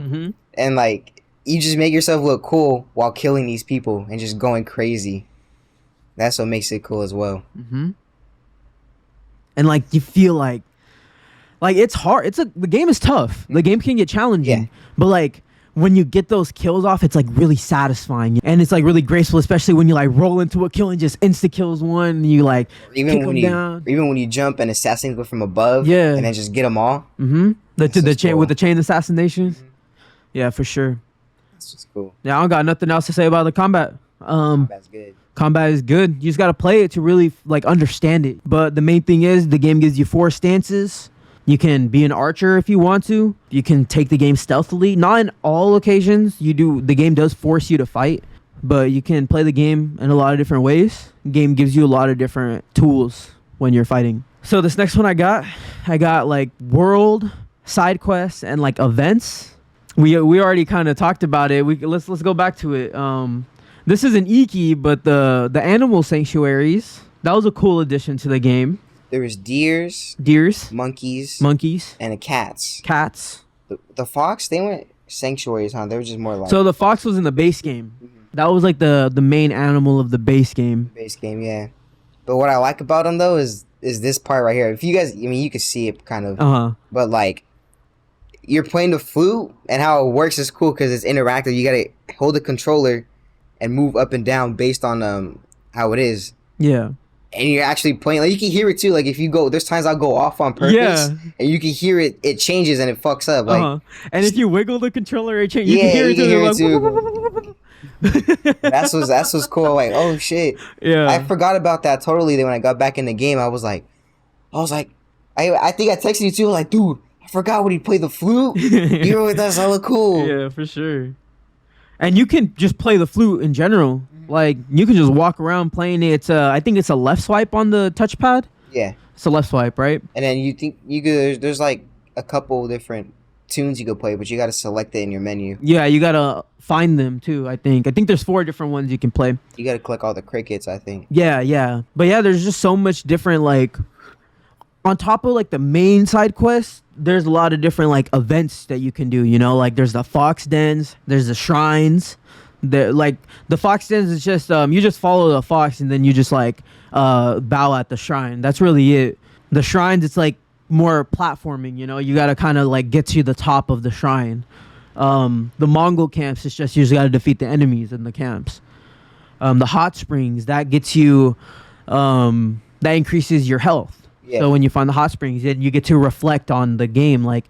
And like you just make yourself look cool while killing these people and just going crazy. That's what makes it cool as well. And like you feel like it's hard. The game is tough. The game can get challenging. But like when you get those kills off, it's like really satisfying and it's like really graceful, especially when you like roll into a kill and just insta kills one and you like even when you jump and assassinate them from above, and then just get them all. The chain cool. with the chain assassinations. Mhm. Yeah, for sure. That's just cool. Yeah, I don't got nothing else to say about the combat. That's good. Combat is good. You just gotta play it to really like understand it. But the main thing is the game gives you 4 stances. You can be an archer if you want to. You can take the game stealthily. Not in all occasions. You do. The game does force you to fight, but you can play the game in a lot of different ways. Game gives you a lot of different tools when you're fighting. So this next one I got like world side quests and like events. We already kind of talked about it. Let's go back to it. This is an Iki, but the animal sanctuaries, that was a cool addition to the game. There was deers, monkeys, and the cats. The fox, they weren't sanctuaries, huh? They were just more like. So the fox was in the base game. That was like the main animal of the base game. Base game, yeah. But what I like about them though is this part right here. If you guys, I mean, you can see it kind of. But like, you're playing the flute, and how it works is cool because it's interactive. You gotta hold the controller and move up and down based on how it is. Yeah. And you're actually playing, like, you can hear it too. Like, if you go, there's times I'll go off on purpose, and you can hear it. It changes and it fucks up. Like, and if you wiggle the controller, it changes. You can hear it too. That's what's cool. Like, oh shit. Yeah. I forgot about that totally. Then when I got back in the game, I was like, I think I texted you too. Like, dude, I forgot when he played the flute. You know, that's hella cool. Yeah, for sure. And you can just play the flute in general. Like, you can just walk around playing it. I think it's a left swipe on the touchpad. Yeah. It's a left swipe, right? And then you think you could, there's like a couple different tunes you could play, but you got to select it in your menu. Yeah, you got to find them too, I think. I think there's 4 different ones you can play. You got to click all the crickets, I think. Yeah. But yeah, there's just so much different, like, on top of like the main side quests, there's a lot of different like events that you can do, you know, like there's the fox dens, there's the shrines. The fox dens is just you just follow the fox and then you just like bow at the shrine. That's really it. The shrines, it's like more platforming, you know, you gotta kind of like get to the top of the shrine. The Mongol camps, it's just you just gotta defeat the enemies in the camps. The hot springs, that gets you that increases your health. Yeah. So when you find the hot springs, then you get to reflect on the game. Like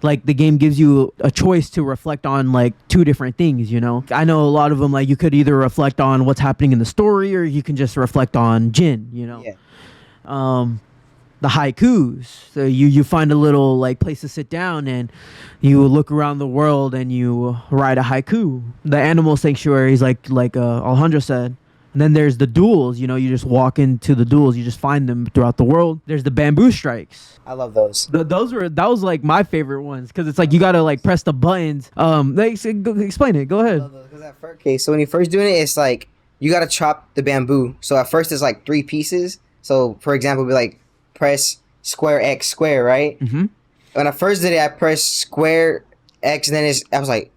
the game gives you a choice to reflect on like 2 different things, you know? I know a lot of them, like you could either reflect on what's happening in the story or you can just reflect on Jin, you know? Yeah. The haikus. So you find a little like place to sit down and you look around the world and you write a haiku. The animal sanctuaries, like Alejandro said. And then there's the duels, you know, you just walk into the duels, you just find them throughout the world. There's the bamboo strikes. I love those. That was like my favorite ones because it's like you gotta like press the buttons. Explain it. Go ahead. Okay, so when you're first doing it, it's like you gotta chop the bamboo. So at first it's like 3 pieces. So for example, be like press square X square, right? Mm-hmm. When I first did it, I pressed square X, and then I was like,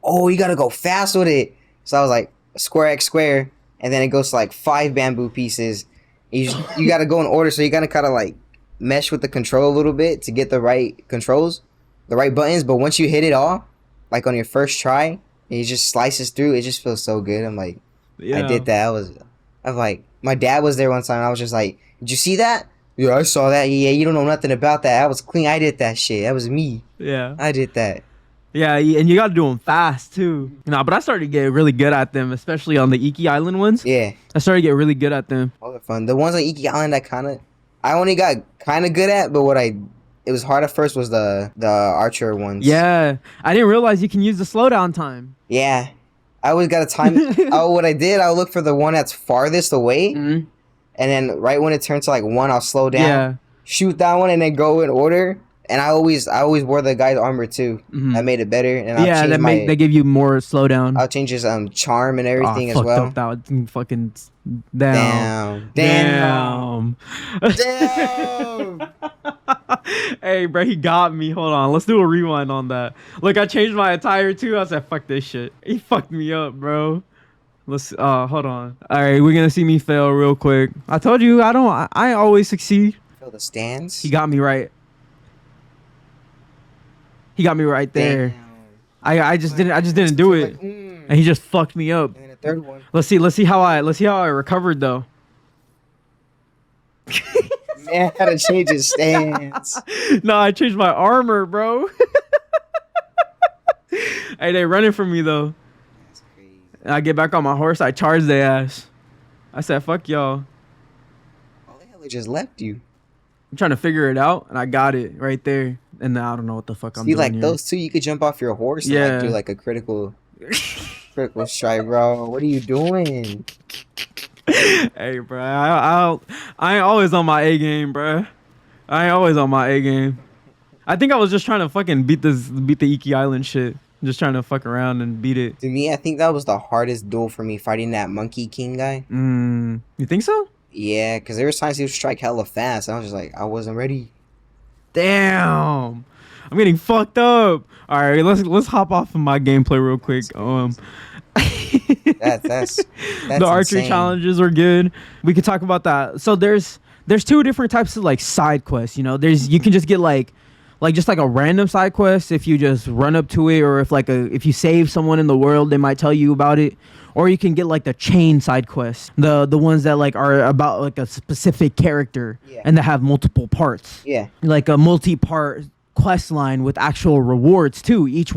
oh, you gotta go fast with it. So I was like square X square. And then it goes to like 5 bamboo pieces. You got to go in order, so you got to kind of like mesh with the control a little bit to get the right controls, the right buttons. But once you hit it all, like on your first try, and it just slices through, it just feels so good. I'm like, yeah. I did that. I'm like, my dad was there one time. I was just like, did you see that? Yeah, I saw that. Yeah, you don't know nothing about that. I was clean. I did that shit. That was me. Yeah. I did that. Yeah, and you got to do them fast, too. No, but I started to get really good at them, especially on the Iki Island ones. Yeah. I started to get really good at them. All are fun. The ones on Iki Island I only got kind of good at, but it was hard at first was the archer ones. Yeah. I didn't realize you can use the slowdown time. Yeah. I always got a time. What I did, I'll look for the one that's farthest away. Mm-hmm. And then right when it turns to like 1, I'll slow down, shoot that one, and then go in order. And I always wore the guy's armor too. Mm-hmm. That made it better. And they give you more slowdown. I'll change his charm and everything as well. Up that fucking damn. Hey, bro, he got me. Hold on, let's do a rewind on that. Look, I changed my attire too. I said, "Fuck this shit." He fucked me up, bro. Let's hold on. All right, we're gonna see me fail real quick. I told you I always succeed. Feel the stands. He got me right. He got me right there. Damn. I just didn't do it, and he just fucked me up. And the third one. Let's see how I recovered though. Man had to change his stance. No, I changed my armor, bro. Hey, they running from me though. That's crazy. And I get back on my horse. I charge their ass. I said, "Fuck y'all." Oh, the hell, they just left you. I'm trying to figure it out, and I got it right there. And now I don't know what the fuck I'm See, doing like here. those two, you could jump off your horse and Yeah. like do like a critical strike, bro. What are you doing? Hey, bro, I ain't always on my A game, bro. I ain't always on my A game. I think I was just trying to fucking beat the Iki Island shit. Just trying to fuck around and beat it. To me, I think that was the hardest duel for me, fighting that Monkey King guy. You think so? Yeah, because there was times he would strike hella fast. And I was just like, I wasn't ready. Damn, I'm getting fucked up. All right, let's hop off of my gameplay real quick. That's The archery insane. challenges are good. We could talk about that. So there's two different types of like side quests. You know, you can just get like just like a random side quest if you just run up to it, or if you save someone in the world, they might tell you about it. Or you can get like the chain side quests, the ones that like are about like a specific character, Yeah. and that have multiple parts. Yeah. Like a multi-part quest line with actual rewards too. Each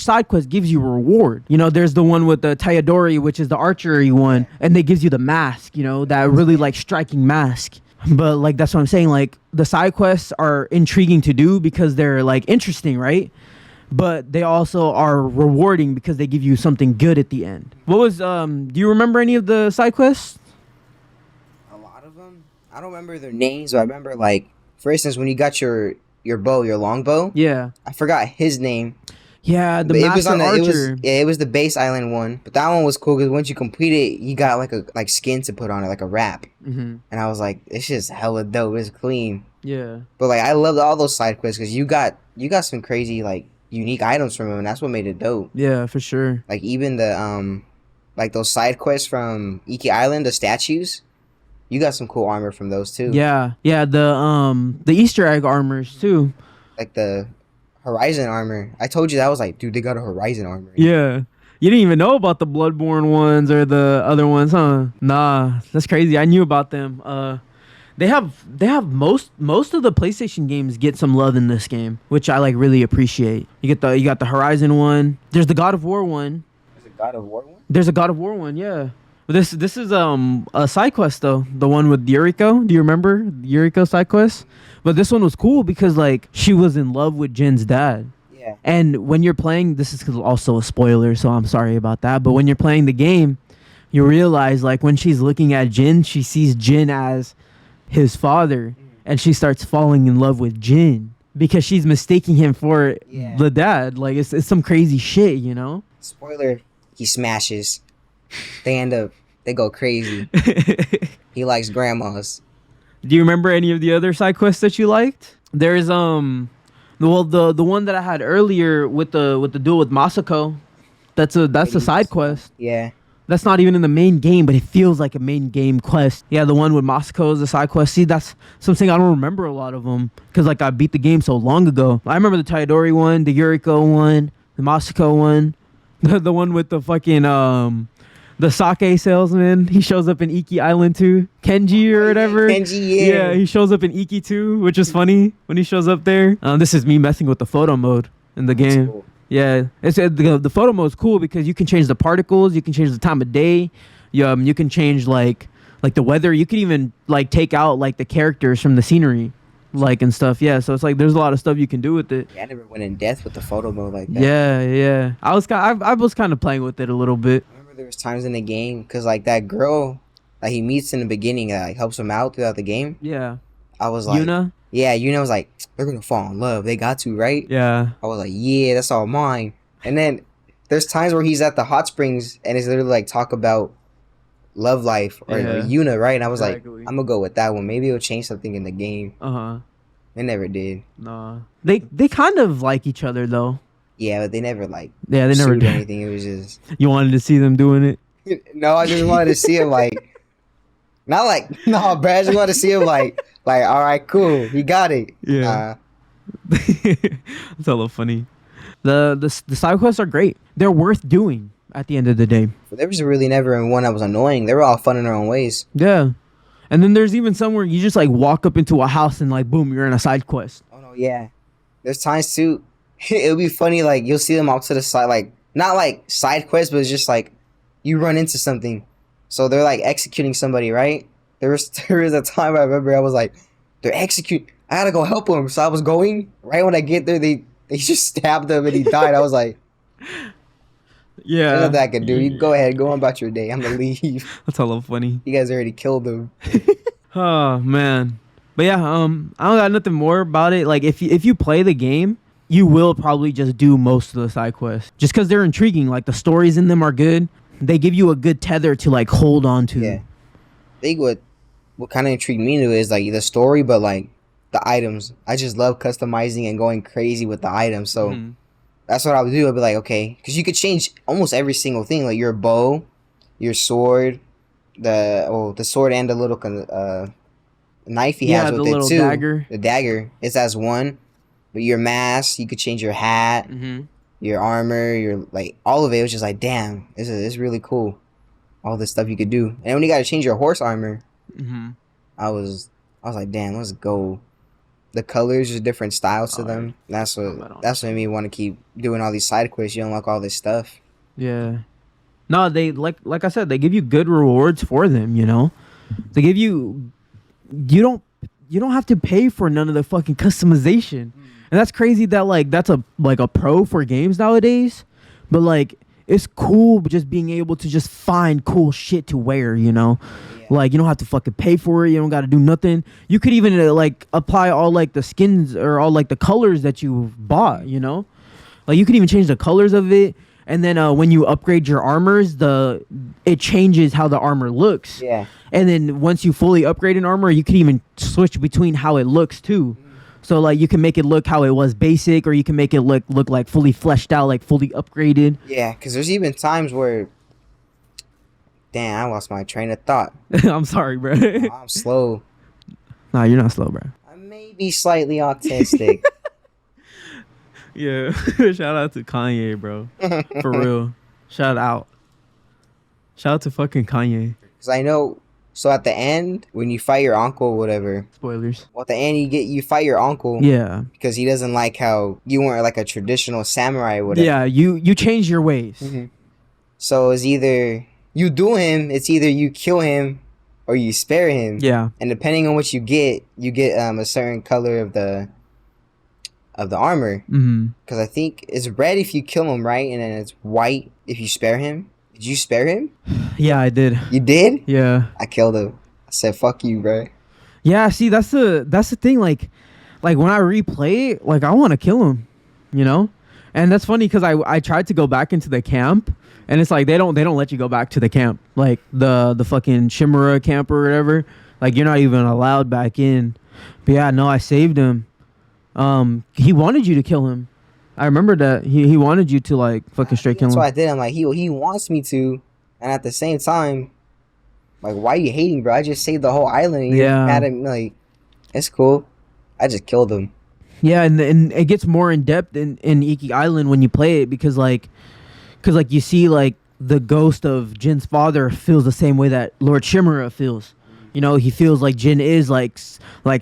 side quest gives you a reward. You know, there's the one with the Tayadori, which is the archery one, and they gives you the mask, you know, that really like striking mask. But like that's what I'm saying, like the side quests are intriguing to do because they're like interesting, right? But they also are rewarding because they give you something good at the end. What was do you remember any of the side quests? A lot of them. I don't remember their names, but I remember like, for instance, when you got your bow, your longbow. Yeah. I forgot his name. Yeah, the But master archer. it was the base island one. But that one was cool because once you complete it, you got like skin to put on it, like a wrap. Mm-hmm. And I was like, it's just hella dope. It's clean. Yeah. But like, I loved all those side quests because you got some crazy like unique items from them, and that's what made it dope. Yeah, for sure. Like even the like those side quests from Iki Island, the statues. You got some cool armor from those too. Yeah. Yeah, the Easter egg armors too. Like the Horizon armor. I told you that, I was like, dude, they got a Horizon armor. Yeah. You didn't even know about the Bloodborne ones or the other ones, huh? Nah, that's crazy. I knew about them. They have most of the PlayStation games get some love in this game, which I like really appreciate. You got the Horizon one. There's the God of War one. Is it God of War one? There's a God of War one, yeah. But this is a side quest though. The one with Yuriko. Do you remember the Yuriko side quest? But this one was cool because like she was in love with Jin's dad. Yeah. And when you're playing, this is also a spoiler, so I'm sorry about that. But when you're playing the game, you realize like when she's looking at Jin, she sees Jin as his father, and she starts falling in love with Jin because she's mistaking him for the dad. Like it's some crazy shit, you know? Spoiler, he smashes. They go crazy. He likes grandmas. Do you remember any of the other side quests that you liked? There's the one that I had earlier with the duel with Masako. That's a side quest. Yeah. That's not even in the main game, but it feels like a main game quest. Yeah, the one with Masako is a side quest. See, that's something I don't remember a lot of them because like I beat the game so long ago. I remember the Tayadori one, the Yuriko one, the Masako one, the one with the fucking the sake salesman. He shows up in Iki Island too. Kenji or whatever. Kenji, yeah. Yeah, he shows up in Iki too, which is funny when he shows up there. This is me messing with the photo mode in the game. Cool. Yeah, it's the photo mode is cool because you can change the particles, you can change the time of day, you can change like the weather. You can even like take out like the characters from the scenery, like and stuff. Yeah, so it's like there's a lot of stuff you can do with it. Yeah, I never went in depth with the photo mode like that. Yeah. I was kind of playing with it a little bit. I remember there was times in the game because like that girl that he meets in the beginning that like helps him out throughout the game. Yeah. I was like, Yuna. Yeah, Yuna was like, they're gonna fall in love. They got to, right? Yeah. I was like, yeah, that's all mine. And then there's times where he's at the hot springs and it's literally like talk about love life or Yuna, right? And I was like, I'm gonna go with that one. Maybe it'll change something in the game. It never did. Nah. They kind of like each other though. Yeah, but they never like. Yeah, they never sued did anything. It was just. You wanted to see them doing it. No, I just wanted to see him like. Not like no, Brad. I just wanted to see him like all right, cool, he got it. Yeah. It's hella funny. The side quests are great. They're worth doing at the end of the day. There was really never one that was annoying. They were all fun in their own ways. Yeah. And then there's even some where you just like walk up into a house and like boom, you're in a side quest. Oh no, yeah. There's times too. It'll be funny, like you'll see them out to the side, like not like side quests, but it's just like you run into something. So they're like executing somebody, right? There was a time I remember I was like, they're executing. I gotta go help them. So I was going. Right when I get there, they just stabbed him and he died. I was like, Yeah. there's nothing I can do. You go ahead, go on about your day. I'm gonna leave. That's hella funny. You guys already killed him. Oh man. But yeah, I don't got nothing more about it. Like if you play the game, you will probably just do most of the side quests. Just because they're intriguing. Like the stories in them are good. They give you a good tether to like hold on to. Yeah. I think what kind of intrigued me to is like the story, but like the items. I just love customizing and going crazy with the items. So that's what I would do. I'd be like, okay, because you could change almost every single thing, like your bow, your sword, the sword and the little knife he has with it too. Dagger. The dagger. It's as one. But your mask, you could change your hat, your armor, your like all of it. It was just like, damn, this is really cool. All this stuff you could do, and when you got to change your horse armor, I was like, damn, let's go. The colors, just different styles to them. That's what made me want to keep doing all these side quests. You unlock all this stuff. Yeah. No, they like I said, they give you good rewards for them. You know, they give you. You don't have to pay for none of the fucking customization. And that's crazy that like that's a pro for games nowadays. But like it's cool just being able to just find cool shit to wear, you know? Yeah. Like you don't have to fucking pay for it. You don't got to do nothing. You could even like apply all like the skins or all like the colors that you bought, you know? Like you could even change the colors of it. And then when you upgrade your armors, it changes how the armor looks. Yeah. And then once you fully upgrade an armor, you can even switch between how it looks too. So like you can make it look how it was basic, or you can make it look like fully fleshed out, like fully upgraded. Yeah, because there's even times where, damn, I lost my train of thought. I'm sorry, bro. Oh, I'm slow. Nah, you're not slow, bro. I may be slightly autistic. Yeah, shout out to Kanye, bro. For real. Shout out to fucking Kanye. Because I know. So at the end, when you fight your uncle or whatever. Spoilers. Well, at the end, you fight your uncle. Yeah. Because he doesn't like how you weren't like a traditional samurai or whatever. Yeah, you change your ways. So it's either you do him, it's either you kill him, or you spare him. Yeah. And depending on what you get a certain color of the armor. Because I think it's red if you kill him, right? And then it's white if you spare him. Did you spare him? Yeah, I did. You did? Yeah. I killed him. I said, "Fuck you, bro." Yeah, see, that's the thing. Like when I replay it, like I want to kill him, you know. And that's funny because I tried to go back into the camp, and it's like they don't let you go back to the camp, like the fucking Chimera camp or whatever. Like you're not even allowed back in. But yeah, no, I saved him. He wanted you to kill him. I remember that he wanted you to like fucking straight kill him. That's what I did. I'm like, he wants me to, and at the same time, like, why are you hating, bro? I just saved the whole island. And you're mad at me. Like, it's cool. I just killed him. Yeah, and it gets more in depth in Iki Island when you play it because you see like the ghost of Jin's father feels the same way that Lord Chimera feels. You know, he feels like Jin is like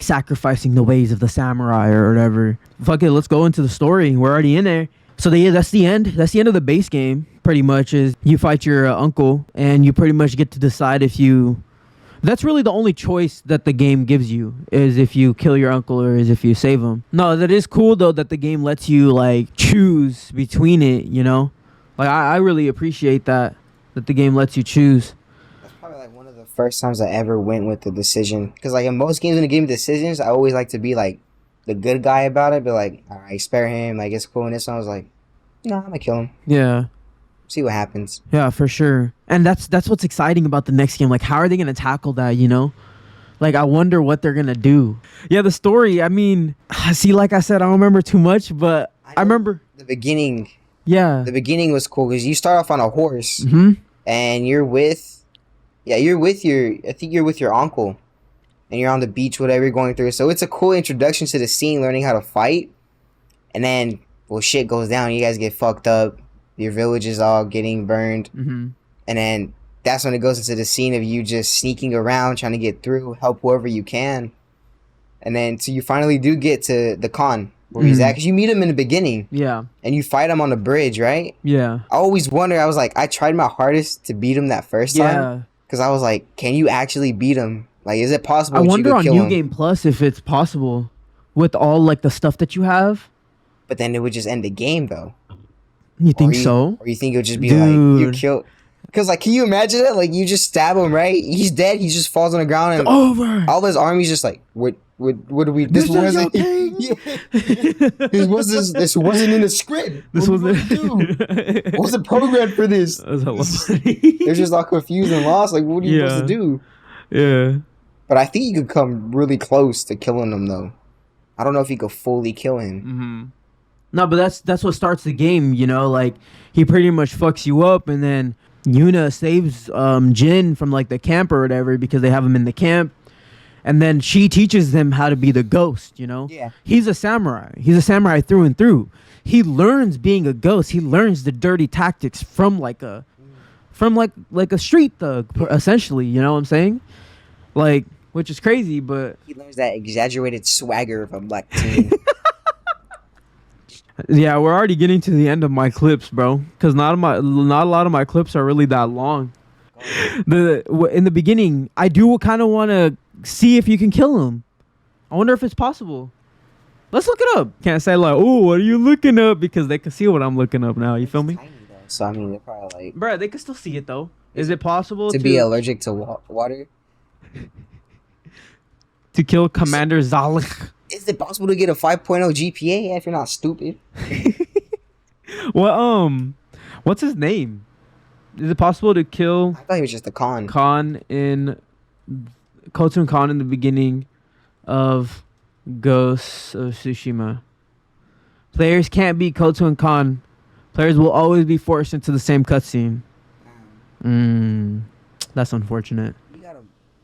sacrificing the ways of the samurai or whatever. Fuck it, let's go into the story. We're already in there. So that's the end. That's the end of the base game. Pretty much is you fight your uncle, and you pretty much get to decide if you. That's really the only choice that the game gives you is if you kill your uncle or is if you save him. No, that is cool though that the game lets you like choose between it. You know, like I really appreciate that the game lets you choose. First times I ever went with the decision, because like in most games when they give me decisions, I always like to be like the good guy about it, but like, all right, spare him, like it's cool. And this one I was like, no, I'm gonna kill him. Yeah, see what happens. Yeah, for sure. And that's what's exciting about the next game. Like, how are they gonna tackle that? You know, like I wonder what they're gonna do. Yeah, the story. I mean, see, like I said, I don't remember too much, but I remember the beginning. Yeah, the beginning was cool because you start off on a horse, and you're with. Yeah, I think you're with your uncle, and you're on the beach, whatever you're going through. So it's a cool introduction to the scene, learning how to fight. And then, well, shit goes down. You guys get fucked up. Your village is all getting burned. And then that's when it goes into the scene of you just sneaking around, trying to get through, help whoever you can. And then so you finally do get to the con where he's at. Because you meet him in the beginning. Yeah. And you fight him on the bridge, right? Yeah. I always wonder, I was like, I tried my hardest to beat him that first time. Because I was like, can you actually beat him? Like, is it possible I that wonder you could on kill New him? Game Plus if it's possible with all like the stuff that you have. But then it would just end the game, though. You think so? Or you think it would just be like, you killed... Because, like, can you imagine it? Like, you just stab him, right? He's dead. He just falls on the ground. And over. All his army's just like, what do we... This wasn't... This wasn't in the script. This wasn't... I wasn't programmed for this. That's hella funny. They're just all confused and lost. Like, what are you supposed to do? Yeah. But I think you could come really close to killing him, though. I don't know if you could fully kill him. Mm-hmm. No, but that's what starts the game, you know? Like, he pretty much fucks you up, and then Yuna saves Jin from, like, the camp or whatever because they have him in the camp. And then she teaches them how to be the ghost, you know? Yeah. He's a samurai. He's a samurai through and through. He learns being a ghost. He learns the dirty tactics from like a street thug, essentially, you know what I'm saying? Like, which is crazy, but he learns that exaggerated swagger of a black teen. Yeah, we're already getting to the end of my clips, bro. Because not a lot of my clips are really that long. In the beginning, I do kind of want to see if you can kill him. I wonder if it's possible. Let's look it up. Can't say like, oh, what are you looking up? Because they can see what I'm looking up now. You feel me? Tiny, though. So I mean, they're probably like, bro, they can still see it though. Is it possible to be allergic to water? To kill Commander Zalik? Is it possible to get a 5.0 GPA if you're not stupid? Well, what's his name? Is it possible to kill? I thought he was just a Khan. Khotun Khan in the beginning of Ghost of Tsushima. Players can't beat Khotun Khan. Players will always be forced into the same cutscene. That's unfortunate.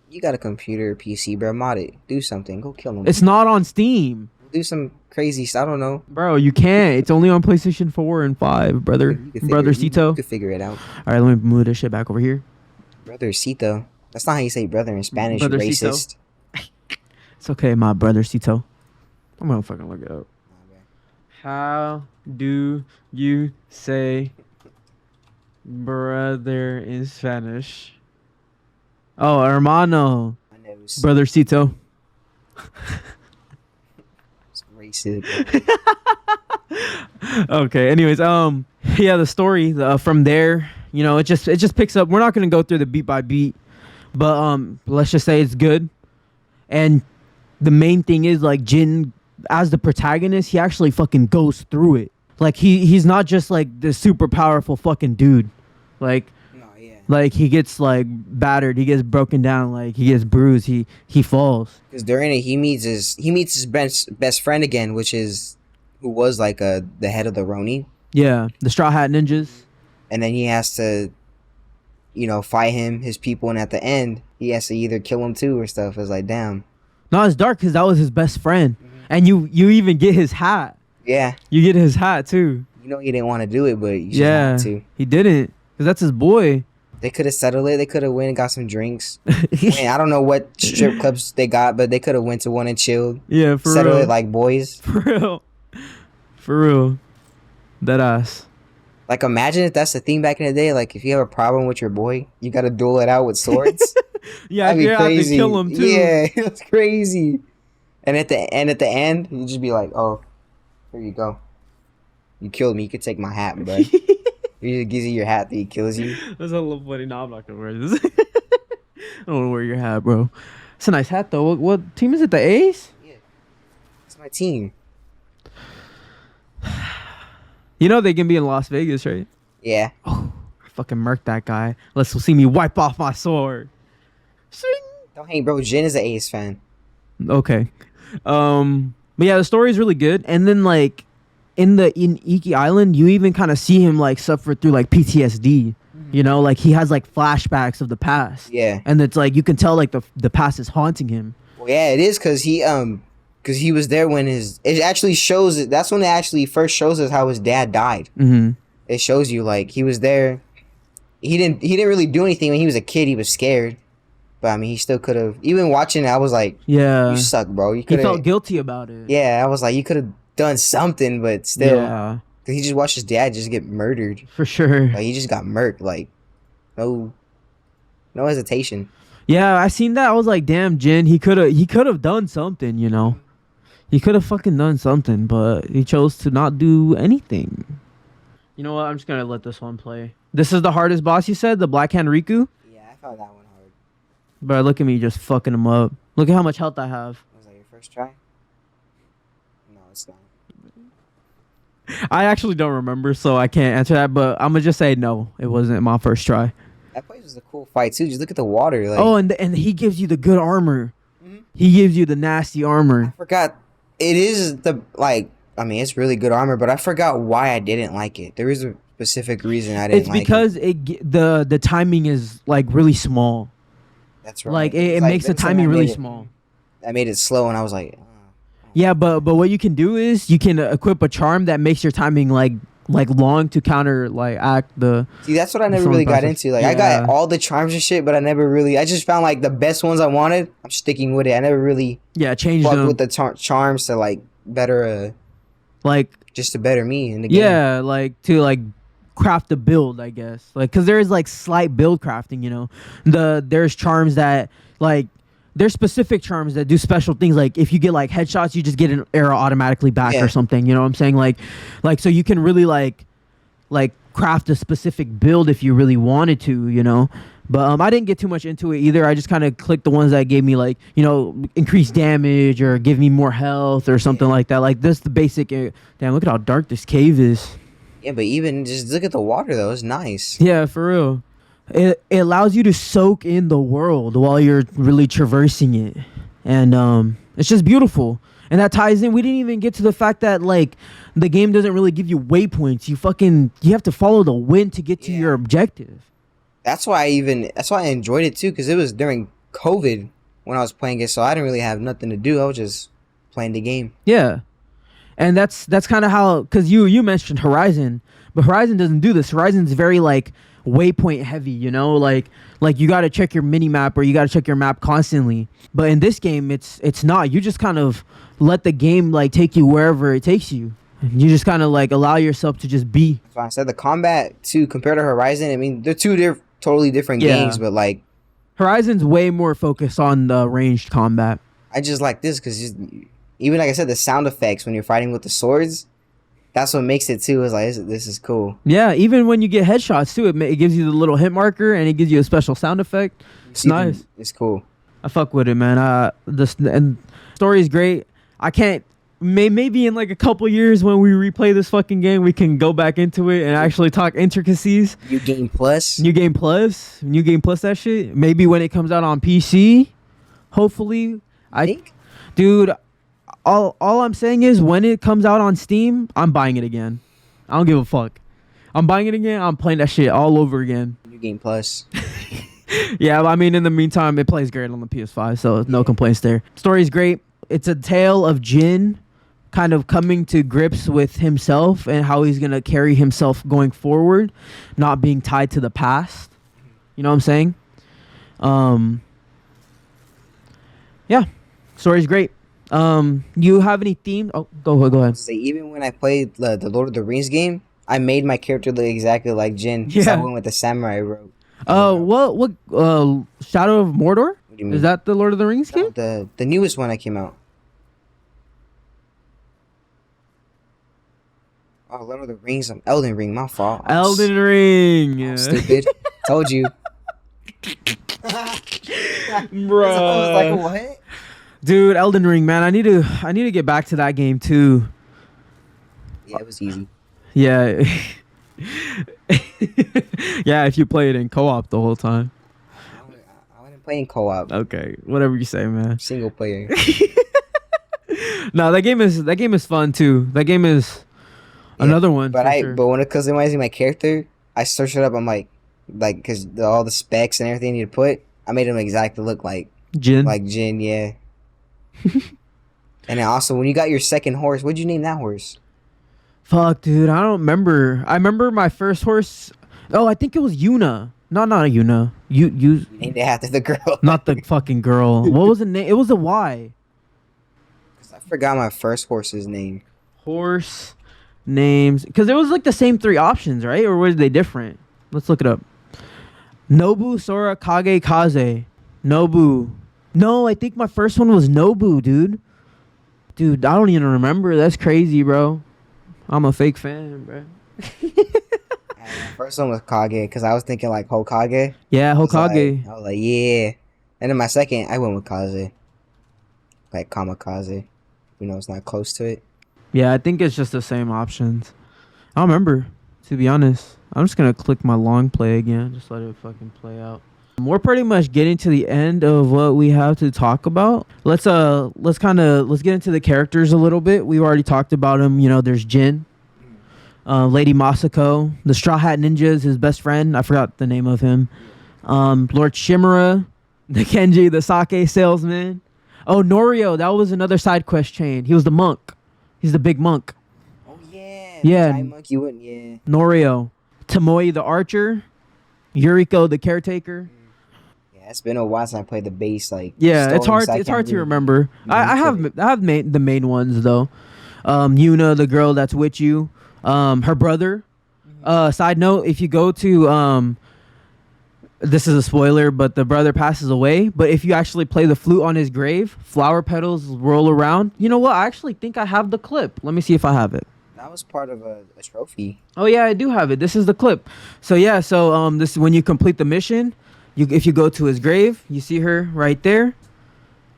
You got a computer, PC, bro. Mod it. Do something. Go kill him. It's not on Steam. Do some crazy stuff. I don't know. Bro, you can't. It's only on PlayStation 4 and 5, brother. Brother Cito. You could figure it out. All right, let me move this shit back over here. Brother Cito. That's not how you say brother in Spanish, Brother you racist. It's okay, my brother Cito. I'm gonna fucking look it up. Okay. How do you say brother in Spanish? Oh, hermano. My nose. Brother Cito. It's racist. Okay, anyways, yeah, the story from there, you know, it just picks up. We're not gonna go through the beat by beat, but let's just say it's good. And the main thing is, like, Jin, as the protagonist, he actually fucking goes through it. Like, he's not just like this super powerful fucking dude. Like, like, he gets, like, battered, he gets broken down, like, he gets bruised, he falls. Because during it, he meets his best friend again, who was like the head of the Ronin. Yeah, the Straw Hat Ninjas. And then he has to, you know, fight his people, and at the end, he has to either kill him too or stuff. It's like, damn. No, it's dark because that was his best friend. And you even get his hat. Yeah. You get his hat too. You know he didn't want to do it, but you just had to. He didn't. Because that's his boy. They could have settled it. They could have went and got some drinks. I don't know what strip clubs they got, but they could have went to one and chilled. Yeah, for real. Settled it like boys. For real. For real. That ass. Like, imagine if that's the thing back in the day. Like, if you have a problem with your boy, you got to duel it out with swords. Yeah, you have to kill him too. Yeah, it's crazy. And at the end, you just be like, oh, here you go. You killed me. You could take my hat, bro. He just gives you your hat that he kills you. That's a little funny. No, I'm not gonna wear this. I don't want to wear your hat, bro. It's a nice hat though. What team is it? The A's? Yeah, it's my team. You know they can be in Las Vegas, right? Yeah. Oh, I fucking murked that guy. Let's see me wipe off my sword. Shing. Don't hang, bro. Jin is an A's fan. Okay. But yeah, the story is really good. And then, like, in Iki Island, you even kind of see him, like, suffer through, like, PTSD. You know, like, he has, like, flashbacks of the past. Yeah. And it's like you can tell, like, the past is haunting him. Well, yeah, it is because he was there when it actually shows it. That's when it actually first shows us how his dad died. Mm-hmm. It shows you, like, he was there. he didn't really do anything when he was a kid. He was scared, but I mean, he still could have. Even watching it, I was like, Yeah. "You suck, bro." You He could felt have. guilty about it. Yeah, I was like, you could have done something, but still, Yeah, 'cause he just watched his dad just get murdered. for sure. Like he just got murked. Like no, no hesitation. Yeah, I seen that. I was like, damn, Jin, he could have done something, you know. He could have fucking done something, but he chose to not do anything. You know what? I'm just gonna let this one play. This is the hardest boss, you said? The Black Hand Riku? Yeah, I found that one hard. Bro, look at me just fucking him up. Look at how much health I have. Was that your first try? No, it's not. I actually don't remember, so I can't answer that, but I'm gonna just say no, it wasn't my first try. That place was a cool fight too. Just look at the water. Like, Oh, and he gives you the good armor. Mhm. He gives you the nasty I armor. forgot. It is the like. I mean, it's really good armor, but I forgot why I didn't like it. There is a specific reason I didn't It's like because it. the timing is like really small. That's right. Like it It's makes the them saying timing I really made it- small. I made it slow, and I was like, Yeah, but what you can do is you can equip a charm that makes your timing like long to counter like act the. see, that's what I never slowing really got process. into. Like, I Yeah. got all the charms and shit, but I never really. I just found like the best ones I wanted. I'm sticking with it. I never really Yeah, change fucked them with the charms to like better, like just to better me in the game. yeah, like to like craft a build, I guess. Like cuz there is like slight build crafting, you know. There's charms that like there's specific charms that do special things. Like if you get like headshots, you just get an arrow automatically back Yeah. or something, you know what I'm saying? Like so you can really like craft a specific build if you really wanted to, you know. But I didn't get too much into it either. I just kind of clicked the ones that gave me like, you know, increased damage or give me more health or something like that. Like this the basic damn, look at how dark this cave is. Yeah, but even just look at the water though. It's nice. Yeah, for real. It allows you to soak in the world while you're really traversing it. And it's just beautiful. And that ties in. We didn't even get to the fact that like the game doesn't really give you waypoints. You have to follow the wind to get to Yeah. your objective. That's why I enjoyed it too, because it was during COVID when I was playing it, so I didn't really have nothing to do. I was just playing the game. Yeah. And that's kind of how, because you mentioned Horizon, but Horizon doesn't do this. Horizon's very like waypoint heavy, you know, like you got to check your mini map or you got to check your map constantly. But in this game, it's not. You just kind of let the game like take you wherever it takes you. You just kind of like allow yourself to just be. That's why I said the combat too, compared to Horizon. I mean, they're two totally different Yeah. games, but like Horizon's way more focused on the ranged combat. I just like this because even like I said, the sound effects when you're fighting with the swords, that's what makes it too. Is like this is cool. Yeah, even when you get headshots too, it gives you the little hit marker and it gives you a special sound effect. It's See, nice. It's cool. I fuck with it, man. And story is great. I can't. Maybe in like a couple years when we replay this fucking game, we can go back into it and actually talk intricacies. New Game Plus. New Game Plus, that shit. Maybe when it comes out on PC, hopefully. I think. Dude, all I'm saying is when it comes out on Steam, I'm buying it again. I don't give a fuck. I'm buying it again. I'm playing that shit all over again. New Game Plus. Yeah, I mean, in the meantime, it plays great on the PS5, so no complaints there. Story's great. It's a tale of Jin kind of coming to grips with himself and how he's going to carry himself going forward, not being tied to the past. You know what I'm saying? Yeah, story's great. You have any themes? Oh, go ahead. Say even when I played the Lord of the Rings game, I made my character look exactly like Jin. So I Yeah. went with the samurai robe. What Shadow of Mordor? What do you mean? Is that the Lord of the Rings game? The newest one that came out? Oh, Lord of the Rings. Elden Ring. My fault. Elden Ring. I'm stupid. Told you. Bro. I was like, what? Dude, Elden Ring, man. I need to get back to that game too. Yeah, it was easy. Yeah. Yeah, if you play it in co-op the whole time. I wouldn't play in co-op. Okay, whatever you say, man. Single player. No, that game is fun too. That game is another one. But for sure. but when it customizing my character, I searched it up. I'm like, because all the specs and everything you need to put, I made him exactly look like Jin. Jin, yeah. And then also, when you got your second horse, what'd you name that horse? Fuck, dude, I don't remember. I remember my first horse. Oh, I think it was Yuna. No, not Yuna. You Named it after the girl. not the fucking girl. What was the name? It was a Y. I forgot my first horse's name. Horse names, because it was like the same three options, right? Or were they different? Let's look it up. Nobu, Sora, Kage, Kaze. Nobu. No, I think my first one was Nobu, dude. Dude, I don't even remember. That's crazy, bro. I'm a fake fan, bro. My first one was Kage because I was thinking like Hokage. Yeah, Hokage. I was like, yeah. And then my second, I went with Kaze. Like Kamikaze. You know, it's not close to it. Yeah, I think it's just the same options. I don't remember, to be honest. I'm just gonna click my long play again. Just let it fucking play out. We're pretty much getting to the end of what we have to talk about. Let's get into the characters a little bit. We've already talked about them. You know, there's Jin, Lady Masako, the Straw Hat Ninja is his best friend. I forgot the name of him. Lord Shimura, the Kenji, the sake salesman. Oh, Norio, that was another side quest chain. He was the monk. He's the big monk. Oh yeah. Yeah. The giant monkey wouldn't. Yeah. Norio, Tomoe the archer, Yuriko the caretaker. Yeah, it's been a while since I played the base. Like Yeah, it's stories, hard. I It's can't hard to really remember. I have the main ones though. Yuna, the girl that's with you. Her brother. Side note: if you go to this is a spoiler, but the brother passes away. But if you actually play the flute on his grave, flower petals roll around. You know what? I actually think I have the clip. Let me see if I have it. That was part of a trophy. Oh yeah, I do have it. This is the clip. So yeah, this is when you complete the mission. If you go to his grave, you see her right there.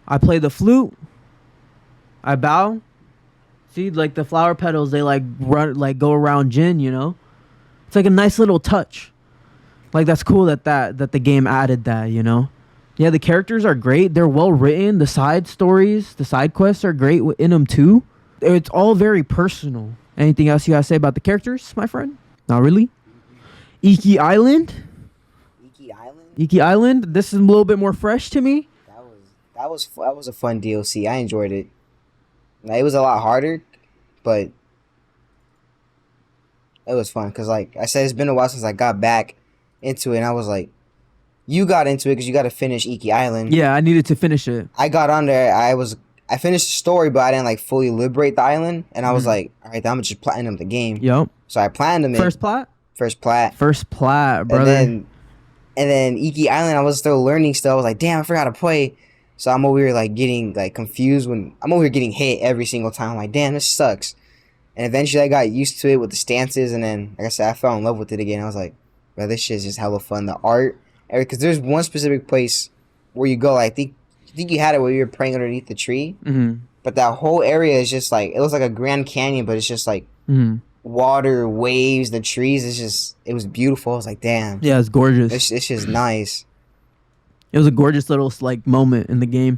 I play the flute. I bow. See, like the flower petals, they like run, like go around Jin. You know, it's like a nice little touch. Like that's cool that the game added that. You know, yeah, the characters are great. They're well written. The side stories, the side quests are great in them too. It's all very personal. Anything else you gotta say about the characters, my friend? Not really. Iki Island. Iki Island. This is a little bit more fresh to me. That was a fun DLC. I enjoyed it. Like, it was a lot harder, but it was fun because, like I said, it's been a while since I got back into it, and I was like, you got into it because you got to finish Iki Island. Yeah, I needed to finish it. I got on there. I finished the story, but I didn't like fully liberate the island, and I was like, all right, I'm gonna just platinum the game. Yep. So I platinum it. First plat, brother. And then Iki Island, I was still learning stuff. I was like, damn, I forgot to play. So I'm over here like getting like confused when I'm over here getting hit every single time. I'm like, damn, this sucks. And eventually I got used to it with the stances, and then like I said, I fell in love with it again. I was like, bro, this shit is just hella fun. The art, because there's one specific place where you go. I think you had it where you were praying underneath the tree, but that whole area is just like, it looks like a Grand Canyon, but it's just like water, waves, the trees. It was beautiful. I was like, damn, yeah, it's gorgeous. It's just nice. It was a gorgeous little like moment in the game.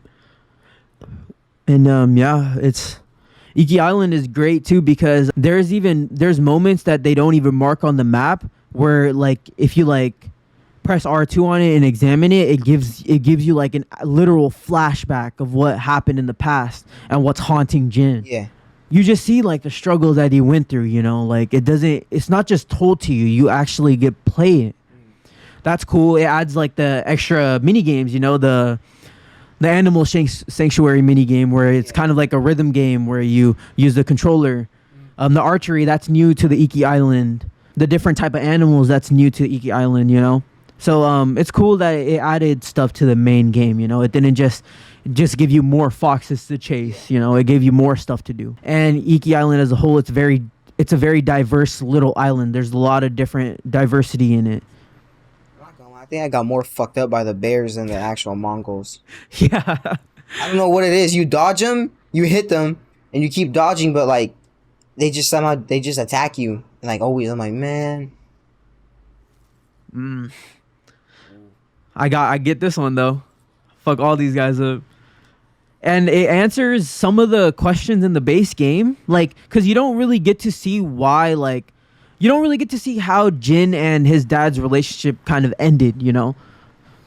And yeah, it's Iki Island is great too because there's moments that they don't even mark on the map where like if you like press R2 on it and examine it, it gives you like a literal flashback of what happened in the past and what's haunting Jin. Yeah. You just see like the struggle that he went through, you know, like it's not just told to you, you actually get play it. That's cool. It adds like the extra mini games, you know, the animal sanctuary mini game where it's kind of like a rhythm game where you use the controller. The archery, that's new to the Iki Island. The different type of animals, that's new to Iki Island, you know. So it's cool that it added stuff to the main game, you know. It didn't just give you more foxes to chase, you know. It gave you more stuff to do. And Iki Island as a whole, it's a very diverse little island. There's a lot of different diversity in it. I think I got more fucked up by the bears than the actual Mongols. Yeah. I don't know what it is. You dodge them, you hit them, and you keep dodging, but like they just attack you. And like always, I'm like, man. I get this one though. Fuck all these guys up. And it answers some of the questions in the base game, like, cause you don't really get to see why, like, you don't really get to see how Jin and his dad's relationship kind of ended, you know,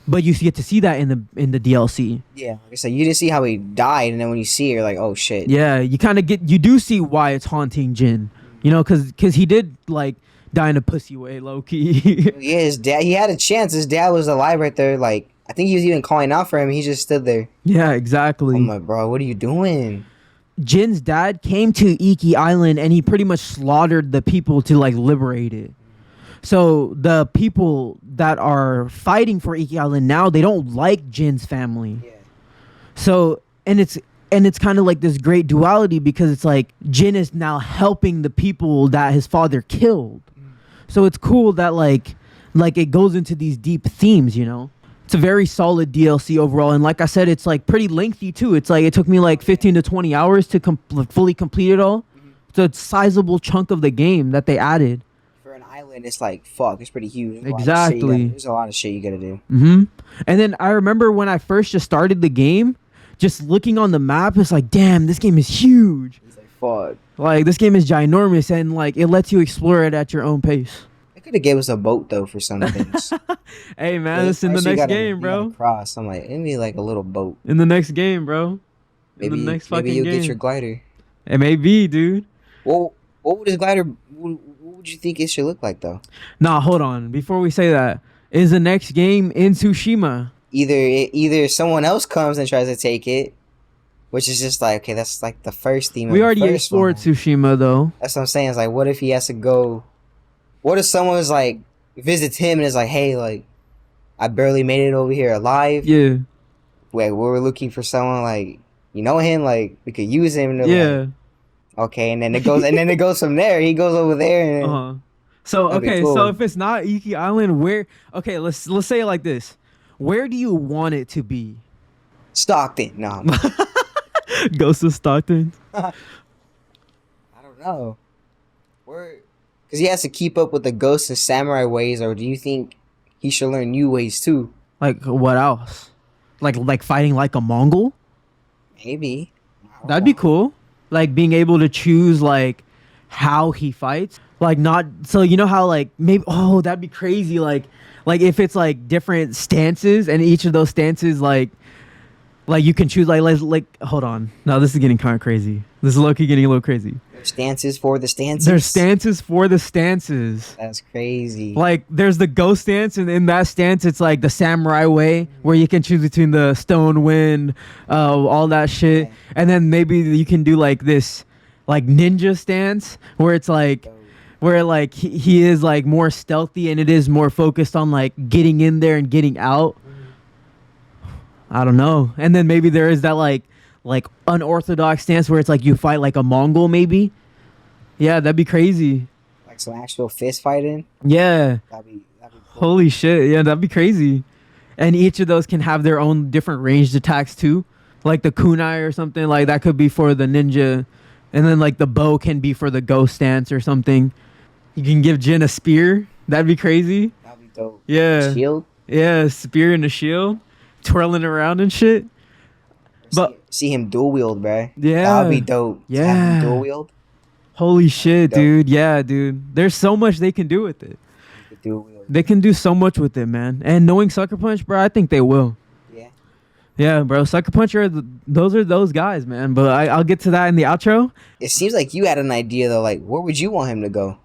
but you get to see that in the DLC. Yeah, like I said, you didn't see how he died, and then when you see it, you're like, oh shit. Yeah, you do see why it's haunting Jin. You know, because he did like die in a pussy way, low key. Yeah, his dad. He had a chance. His dad was alive right there. Like I think he was even calling out for him. He just stood there. Yeah, I'm exactly. like, bro, what are you doing? Jin's dad came to Iki Island and he pretty much slaughtered the people to like liberate it. So the people that are fighting for Iki Island now, they don't like Jin's family. Yeah. So and it's kind of like this great duality because it's like Jin is now helping the people that his father killed. So it's cool that like it goes into these deep themes, you know. It's a very solid DLC overall, and like I said, it's like pretty lengthy too. It's like it took me like 15 to 20 hours to fully complete it all. It's a sizable chunk of the game that they added. For an island, it's like fuck. It's pretty huge. Exactly. There's a lot of shit you gotta do. And then I remember when I first just started the game, just looking on the map, it's like, damn, this game is huge. It's like fuck. Like this game is ginormous, and like it lets you explore it at your own pace. They could have gave us a boat though for some things. Hey man, it's in the next game, bro. Cross. I'm like, it'd be like a little boat. In the next game, bro. Maybe In the next fucking maybe you'll game. get your glider. It may be, dude. Well, what would his glider? What would you think it should look like though? Nah, hold on. Before we say that, is the next game in Tsushima? Either someone else comes and tries to take it, which is just like, okay, that's like the first theme. We of the already first explored one. Tsushima, though. That's what I'm saying. It's like, what if he has to go? What if someone's like visits him and is like, hey, like, I barely made it over here alive. Yeah. Like, we're looking for someone like, you know him, like we could use him. And Yeah. like, okay, and then it goes from there. He goes over there and. Uh-huh. So That'd be okay, cool. so if it's not Iki Island, where? Okay, let's say it like this. Where do you want it to be? Stockton. No, Ghost of Stockton. I don't know. Where? Because he has to keep up with the ghosts and samurai ways, or do you think he should learn new ways too? Like what else? Like fighting like a Mongol? Maybe. That'd be cool. Like being able to choose like how he fights. Like not so you know how like maybe that'd be crazy. Like if it's like different stances and each of those stances like you can choose like hold on. No, this is getting kind of crazy. This is low-key getting a little crazy. There's stances for the stances. There's stances for the stances. That's crazy. Like there's the ghost stance, and in that stance it's like the samurai way where you can choose between the stone wind, all that shit. Yeah. And then maybe you can do like this like ninja stance where it's like where like he is like more stealthy and it is more focused on like getting in there and getting out. I don't know. And then maybe there is that like unorthodox stance where it's like you fight like a Mongol maybe. Yeah, that'd be crazy. Like some actual fist fighting. Yeah. That'd be cool. Holy shit. Yeah, that'd be crazy. And each of those can have their own different ranged attacks too. Like the kunai or something like that could be for the ninja. And then like the bow can be for the ghost stance or something. You can give Jin a spear. That'd be crazy. That'd be dope. Yeah. Shield. Yeah, spear and a shield. Twirling around and shit. But see him dual wield, bruh. yeah. That'd be dope. To have him Yeah. dual wield. Holy shit, Dope. dude. Yeah, dude. There's so much they can do with it. He could dual wield. They can do so much with it, man. And knowing Sucker Punch, bro, I think they will. Yeah. Yeah, bro. Sucker Punch those are those guys, man. But I'll get to that in the outro. It seems like you had an idea though. Like, where would you want him to go?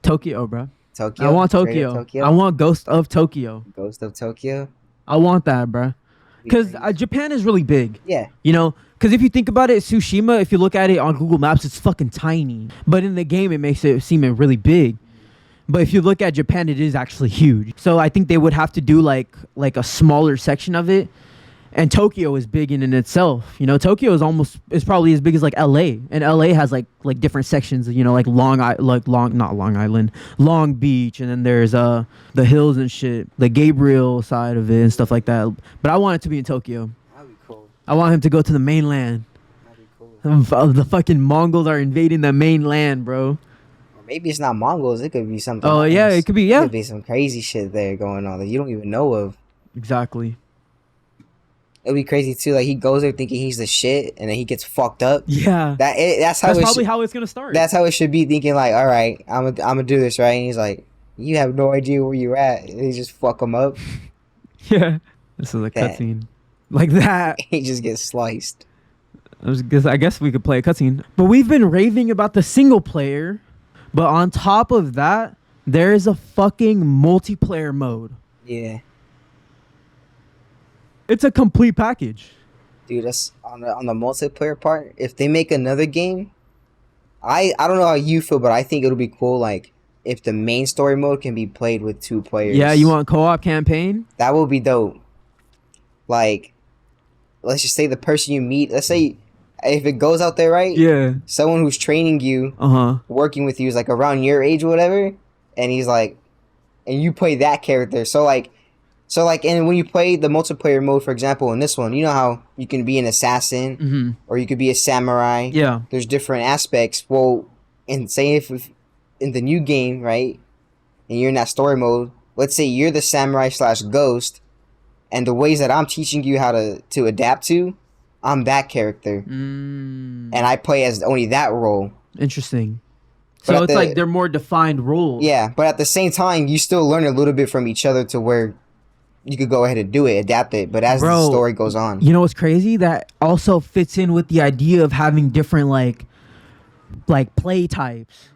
Tokyo, bro. Tokyo. I want Straight up Tokyo. I want Ghost of Tokyo. Ghost of Tokyo. I want that, bro. Be Because crazy. Japan is really big. Yeah. You know, because if you think about it, Tsushima, if you look at it on Google Maps, it's fucking tiny. But in the game, it makes it seem really big. But if you look at Japan, it is actually huge. So I think they would have to do like a smaller section of it. And Tokyo is big in itself. You know, Tokyo is probably as big as like LA. And LA has like different sections, you know, like Long Beach, and then there's the hills and shit, the Gabriel side of it and stuff like that. But I want it to be in Tokyo. That'd be cool. I want him to go to the mainland. That'd be cool. The fucking Mongols are invading the mainland, bro. Or maybe it's not Mongols. It could be something. Oh, yeah, else. it could be, It yeah. could be some crazy shit there going on that you don't even know of. Exactly. It'd be crazy too. Like he goes there thinking he's the shit, and then he gets fucked up. Yeah. That's how That's it probably should, how it's gonna start. That's how it should be. Thinking like, all right, I'm gonna do this right. And he's like, you have no idea where you're at. And he just fuck him up. Yeah. This is a That. cutscene. Like that. He just gets sliced. I guess we could play a cutscene. But we've been raving about the single player. But on top of that, there is a fucking multiplayer mode. Yeah. It's a complete package. Dude, that's on the multiplayer part. If they make another game, I don't know how you feel, but I think it'll be cool. Like if the main story mode can be played with 2 players. Yeah, you want co-op campaign? That would be dope. Like, let's just say the person you meet. Let's say if it goes out there right. Yeah. Someone who's training you, working with you is like around your age or whatever, and he's like, and you play that character. So like, and when you play the multiplayer mode, for example, in this one, you know how you can be an assassin or you could be a samurai. Yeah. There's different aspects. Well, and say if in the new game, right, and you're in that story mode, let's say you're the samurai / ghost, and the ways that I'm teaching you how to adapt to, I'm that character. And I play as only that role. Interesting. So it's like they're more defined roles. Yeah, but at the same time, you still learn a little bit from each other to where you could go ahead and do it, adapt it. But as the story goes on. You know what's crazy? That also fits in with the idea of having different like play types.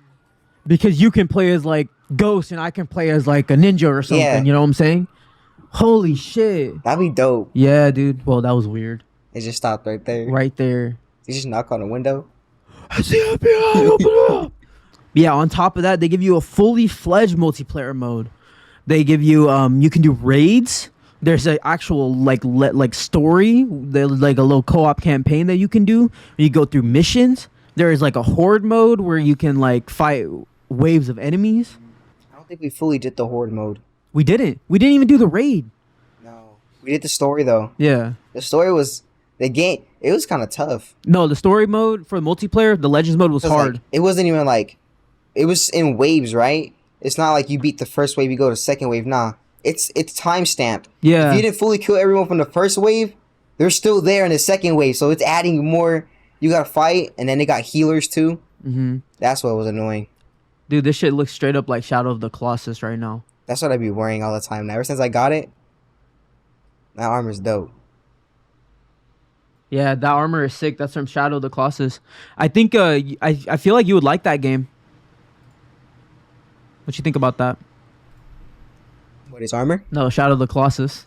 Because you can play as like Ghost and I can play as like a ninja or something. Yeah. You know what I'm saying? Holy shit. That'd be dope. Yeah, dude. Well, that was weird. It just stopped right there. Right there. You just knock on the window. I see FBI, open up. Yeah, on top of that, they give you a fully fledged multiplayer mode. They give you you can do raids. There's an actual like story. There's like a little co-op campaign that you can do. You go through missions. There is like a horde mode where you can like fight waves of enemies. I don't think we fully did the horde mode. We didn't even do the raid. No. We did the story though. Yeah. The story was the game. It was kind of tough. No, the story mode for the multiplayer, the Legends mode was hard. Like, it wasn't even like, it was in waves, right? It's not like you beat the first wave, you go to second wave. Nah, it's time stamped. Yeah. If you didn't fully kill everyone from the first wave, they're still there in the second wave. So it's adding more. You got to fight, and then they got healers too. That's what was annoying. Dude, this shit looks straight up like Shadow of the Colossus right now. That's what I be wearing all the time. Now, ever since I got it, that armor's dope. Yeah, that armor is sick. That's from Shadow of the Colossus. I think I feel like you would like that game. What you think about that? What is armor? No, Shadow of the Colossus.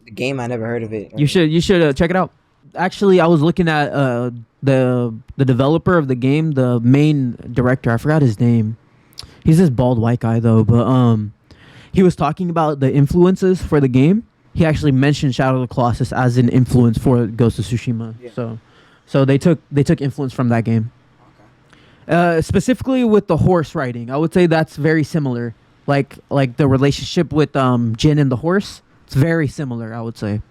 The game, I never heard of it. You should check it out. Actually, I was looking at the developer of the game, the main director. I forgot his name. He's this bald white guy though, but he was talking about the influences for the game. He actually mentioned Shadow of the Colossus as an influence for Ghost of Tsushima. Yeah. So they took influence from that game. Okay. Specifically with the horse riding, I would say that's very similar. Like the relationship with Jin and the horse, it's very similar. I would say,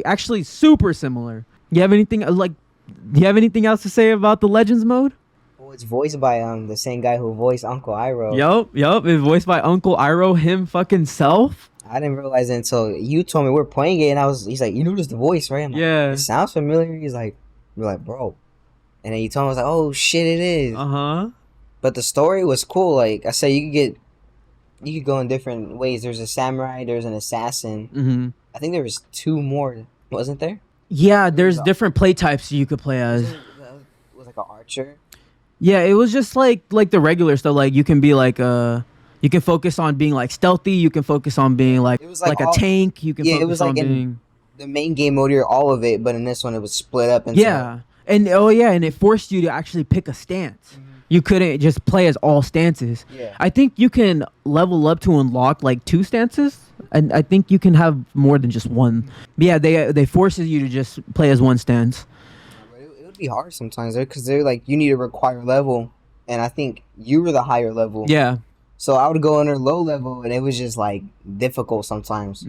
actually super similar. You have anything do you have anything else to say about the Legends mode? Well, it's voiced by the same guy who voiced Uncle Iroh. Yup. It's voiced by Uncle Iroh, him fucking self. I didn't realize it until you told me we're playing it, and he's like, you noticed the voice, right? I'm like, yeah. It sounds familiar. He's like, we're like, bro. And then you told me, I was like, oh shit, it is. But the story was cool. Like I said, you could go in different ways. There's a samurai, there's an assassin. I think there was 2 more, wasn't there? Yeah, there's different play types you could play as. It was like an archer. Yeah, it was just like the regular stuff. Like you can be like you can focus on being like stealthy. You can focus on being like a tank. You can focus it was like on being the main game mode here, all of it. But in this one, it was split up into and it forced you to actually pick a stance. You couldn't just play as all stances. Yeah. I think you can level up to unlock like 2 stances, and I think you can have more than just one. But yeah, they forces you to just play as one stance. It would be hard sometimes because they're like you need to require level, and I think you were the higher level. Yeah. So I would go under low level, and it was just like difficult sometimes.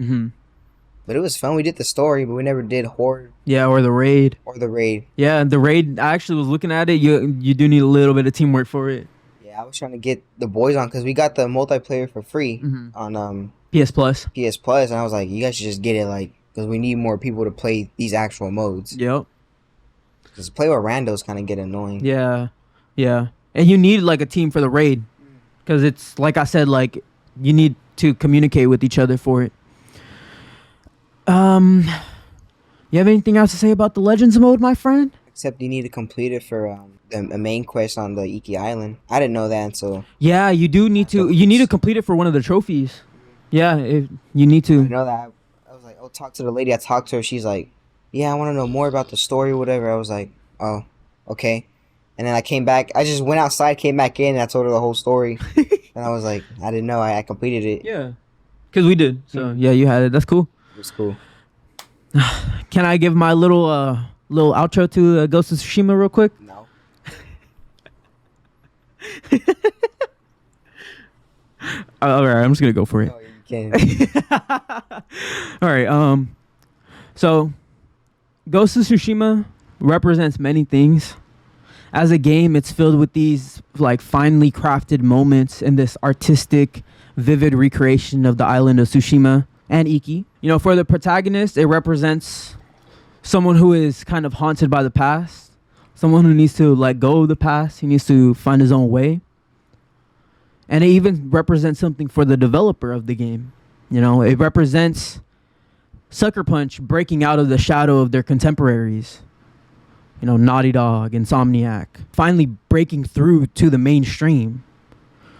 But it was fun. We did the story, but we never did horde. Yeah, or the raid. Yeah, and the raid. I actually was looking at it. You do need a little bit of teamwork for it. Yeah, I was trying to get the boys on because we got the multiplayer for free on PS Plus. And I was like, you guys should just get it, like, because we need more people to play these actual modes. Yep. Because play with randos kind of get annoying. Yeah, and you need like a team for the raid because it's like I said, like you need to communicate with each other for it. You have anything else to say about the Legends mode, my friend? Except you need to complete it for the main quest on the Iki Island. I didn't know that until. Yeah, you do need to. You need to complete it for one of the trophies. Yeah, you need I to. know that. I was like, oh, talk to the lady. I talked to her. She's like, yeah, I want to know more about the story, whatever. I was like, oh, okay. And then I came back. I just went outside, came back in, and I told her the whole story. And I was like, I didn't know. I completed it. Yeah, because we did. So yeah, you had it. That's cool. It was cool. Can I give my little outro to Ghost of Tsushima real quick? No. All right, I'm just gonna go for it. No, you can't. All right. So Ghost of Tsushima represents many things. As a game, it's filled with these like finely crafted moments and this artistic, vivid recreation of the island of Tsushima and Iki. You know, for the protagonist, it represents someone who is kind of haunted by the past, someone who needs to let go of the past. He needs to find his own way. And it even represents something for the developer of the game. You know, it represents Sucker Punch breaking out of the shadow of their contemporaries. You know, Naughty Dog, Insomniac, finally breaking through to the mainstream.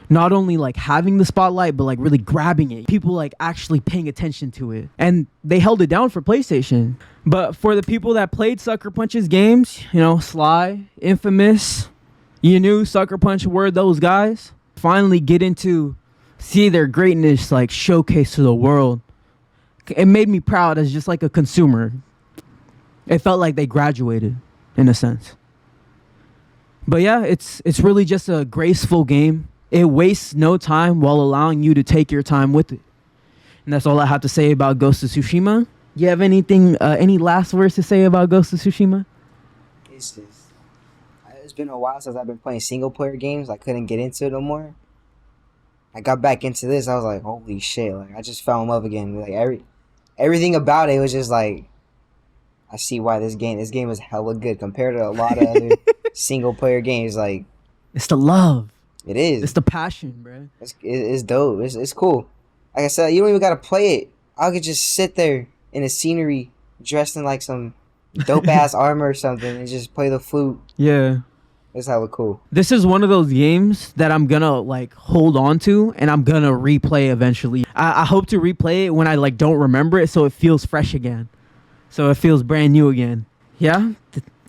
Not only like having the spotlight, but like really grabbing it. People like actually paying attention to it. And they held it down for PlayStation. But for the people that played Sucker Punch's games, you know, Sly, Infamous, you knew Sucker Punch were those guys. Finally getting to see their greatness like showcased to the world. It made me proud as just like a consumer. It felt like they graduated in a sense. But yeah, it's really just a graceful game. It wastes no time while allowing you to take your time with it. And that's all I have to say about Ghost of Tsushima. You have anything, any last words to say about Ghost of Tsushima? It's been a while since I've been playing single player games. I couldn't get into it no more. I got back into this. I was like, holy shit! Like I just fell in love again. Like everything about it was just like, I see why this game is hella good compared to a lot of other single player games. Like it's the love. It is. It's the passion, bro. It's dope. It's cool. Like I said, you don't even gotta play it. I could just sit there in the scenery, dressed in like some dope ass armor or something, and just play the flute. Yeah. It's hella cool. This is one of those games that I'm gonna like hold on to and I'm gonna replay eventually. I hope to replay it when I like don't remember it, so it feels fresh again. So it feels brand new again. Yeah?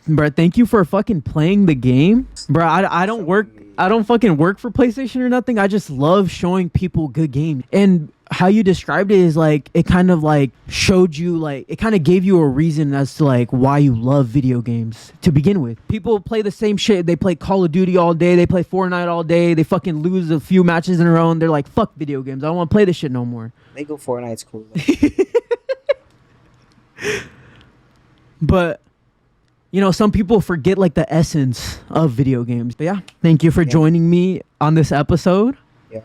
Bro, thank you for fucking playing the game. Bro, I don't work. I don't fucking work for PlayStation or nothing. I just love showing people good games. And how you described it is like, it kind of like showed you like, it kind of gave you a reason as to like why you love video games to begin with. People play the same shit. They play Call of Duty all day. They play Fortnite all day. They fucking lose a few matches in a row and they're like, fuck video games. I don't want to play this shit no more. Lego Fortnite's cool. But you know, some people forget like the essence of video games. But yeah, thank you for joining me on this episode. Yeah.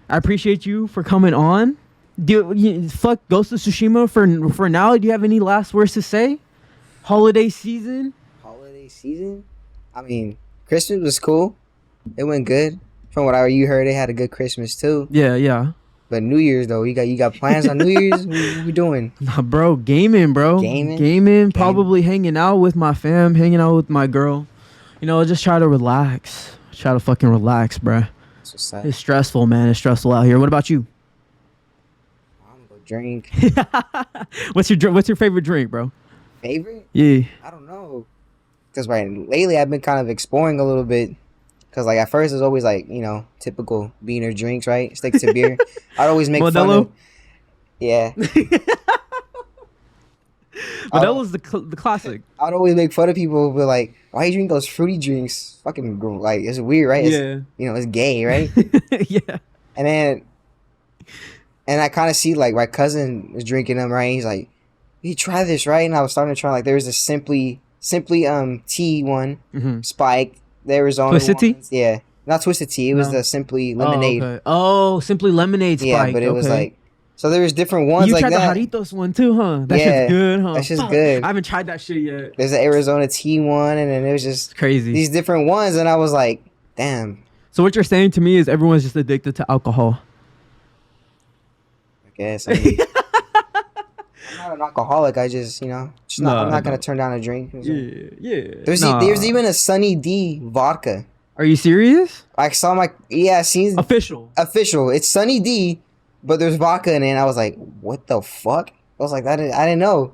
I appreciate you for coming on. Fuck Ghost of Tsushima for now. Do you have any last words to say? Holiday season? I mean, Christmas was cool. It went good. From what you heard, they had a good Christmas too. Yeah. But New Year's though, you got plans on New Year's? What we doing? Nah, bro, gaming, bro. Gaming. Probably hanging out with my fam, hanging out with my girl. You know, just try to relax. Try to fucking relax, bro. It's stressful, man. It's stressful out here. What about you? I'm gonna go drink. What's your favorite drink, bro? Favorite? Yeah. I don't know. Because lately I've been kind of exploring a little bit. Because like at first it's always like, you know, typical beaner drinks, right? Stick to beer. I'd always make fun of. Yeah. But that was the classic. I'd always make fun of people who were like, why you drink those fruity drinks? Fucking like, it's weird, right? Yeah. You know, it's gay, right? Yeah. And I kind of see like my cousin was drinking them, right? He's like, you try this, right? And I was starting to try, like, there was a simply tea one, Spike. There was only Twisted tea? Yeah. Not Twisted Tea. It was the Simply Lemonade. Oh, okay. Oh, Simply Lemonade Spike. Yeah, but it was like, so there was different ones you like that. You tried the Jarritos one too, huh? That shit's good, huh? That shit's good. I haven't tried that shit yet. There's an Arizona tea one, and then it was just crazy. These different ones, and I was like, damn. So what you're saying to me is everyone's just addicted to alcohol. I guess. I mean, I'm not an alcoholic. I just, you know, just I'm not no. gonna turn down a drink. Yeah. There's even a Sunny D vodka. Are you serious? I saw seen Official. It's Sunny D, but there's vodka in it. And I was like, what the fuck? I was like, I didn't know.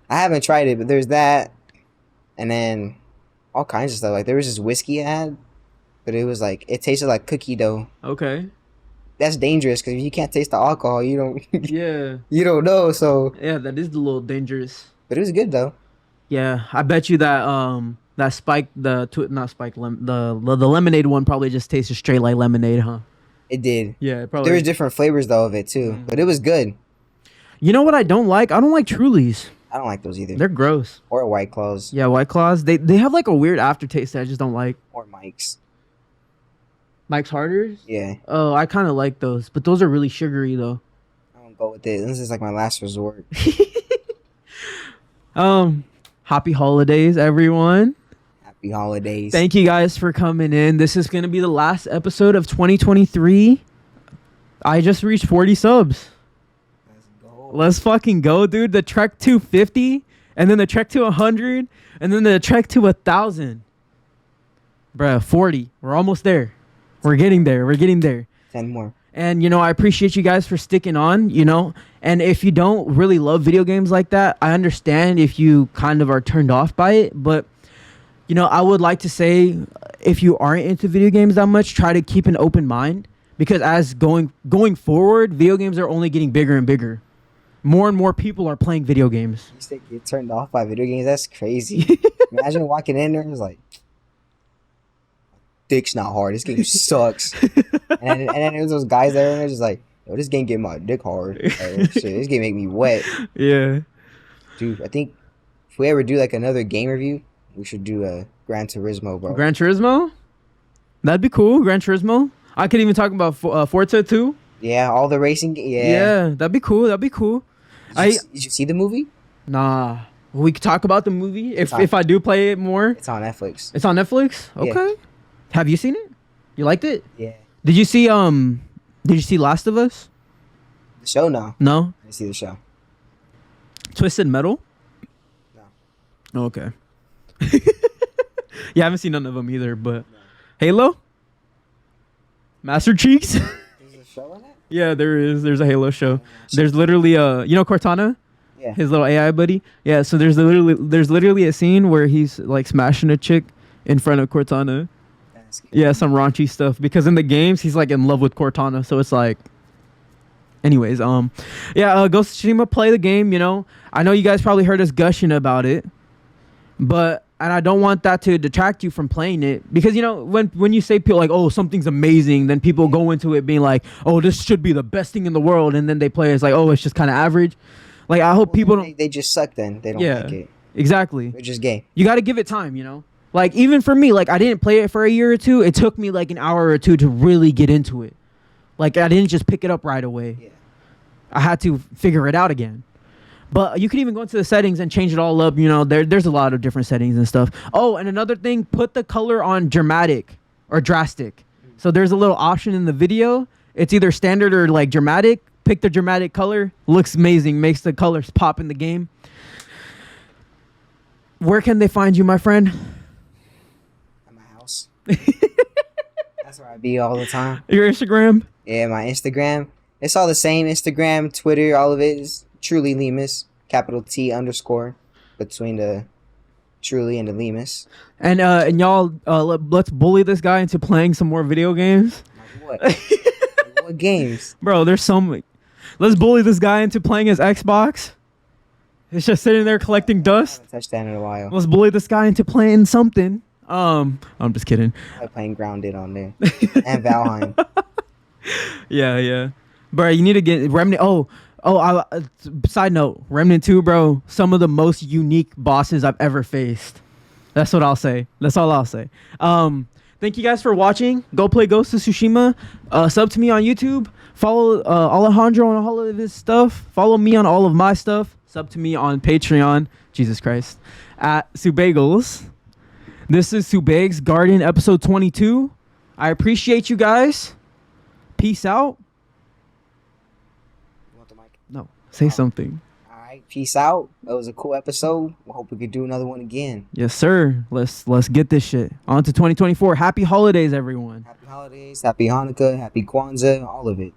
I haven't tried it, but there's that, and then all kinds of stuff. Like there was this whiskey I had, but it was like it tasted like cookie dough. Okay. That's dangerous because if you can't taste the alcohol, you don't. Yeah. You don't know. So Yeah, that is a little dangerous. but it was good though. Yeah, I bet you that spike the lemonade one probably just tasted straight like lemonade, huh? It did. Yeah, probably. There was different flavors though of it too, but it was good. You know what I don't like? I don't like Trulies. I don't like those either. They're gross. Or White Claws. Yeah, White Claws. They have like a weird aftertaste that I just don't like. Or Mike's. Mike's Harders? Yeah. Oh, I kind of like those, but those are really sugary though. I don't go with it. This is like my last resort. Happy holidays, everyone. Happy holidays. Thank you guys for coming in. This is going to be the last episode of 2023. I just reached 40 subs. Let's go. Let's fucking go, dude. The trek to 50, and then the trek to 100, and then the trek to 1,000. Bruh, 40. We're almost there. We're getting there. 10 more. And, I appreciate you guys for sticking on, And if you don't really love video games like that, I understand if you kind of are turned off by it. But, I would like to say if you aren't into video games that much, try to keep an open mind. Because as going forward, video games are only getting bigger and bigger. More and more people are playing video games. You say get turned off by video games? That's crazy. Imagine walking in there and it's like, dick's not hard. This game sucks. and then there's those guys there and they're just like, yo, this game get my dick hard. Like, shit, this game make me wet. Yeah. Dude, I think if we ever do like another game review, we should do a Gran Turismo, bro. Gran Turismo? That'd be cool. Gran Turismo. I could even talk about Forza too. Yeah, all the racing. Yeah, that'd be cool. Did you see the movie? Nah. We could talk about the movie if I do play it more. It's on Netflix. It's on Netflix? Okay. Yeah. Have you seen it? You liked it? Yeah. Did you see Last of Us? The show? No. No? I didn't see the show. Twisted Metal? No. Okay. Yeah, I haven't seen none of them either, but Halo? Master Cheeks? There's a show on it? Yeah, there is. There's a Halo show. There's literally Cortana? Yeah. His little AI buddy? Yeah, so there's literally a scene where he's like smashing a chick in front of Cortana. Yeah, some raunchy stuff. Because in the games, he's like in love with Cortana. So it's like, anyways, Ghost of Tsushima, play the game. I know you guys probably heard us gushing about it, and I don't want that to detract you from playing it because when you say people like, oh, something's amazing, then people go into it being like, oh, this should be the best thing in the world, and then they play it's like, oh, it's just kind of average. Like I hope people don't. They just suck. Then they don't like it. Exactly. They're just gay. You got to give it time. Like, even for me, like, I didn't play it for a year or two. It took me, like, an hour or two to really get into it. Like, I didn't just pick it up right away. Yeah. I had to figure it out again. But you could even go into the settings and change it all up. There's a lot of different settings and stuff. Oh, and another thing, put the color on dramatic or drastic. So there's a little option in the video. It's either standard or, like, dramatic. Pick the dramatic color. Looks amazing. Makes the colors pop in the game. Where can they find you, my friend? That's where I be all the time. Your Instagram? Yeah, my Instagram. It's all the same. Instagram, Twitter, all of it is Truly Lemus. Capital T _ between the Truly and the Lemus. And y'all, let's bully this guy into playing some more video games. Like what? Like what games? Bro, there's so many. Let's bully this guy into playing his Xbox. He's just sitting there collecting dust. I haven't touched that in a while. Let's bully this guy into playing something. I'm just kidding. I'm playing Grounded on there. And Valheim. Yeah. Bro, you need to get Remnant. Side note, Remnant 2, bro, some of the most unique bosses I've ever faced. That's what I'll say. That's all I'll say. Thank you guys for watching. Go play Ghost of Tsushima. Sub to me on YouTube. Follow Alejandro on all of his stuff. Follow me on all of my stuff. Sub to me on Patreon. Jesus Christ. At Subegels. This is Subeg's Garden, episode 22. I appreciate you guys. Peace out. You want the mic? No, say something. I right, peace out. That was a cool episode. I hope we could do another one again. Yes, sir. Let's get this shit on to 2024. Happy holidays, everyone. Happy holidays, happy Hanukkah, happy Kwanzaa, all of it.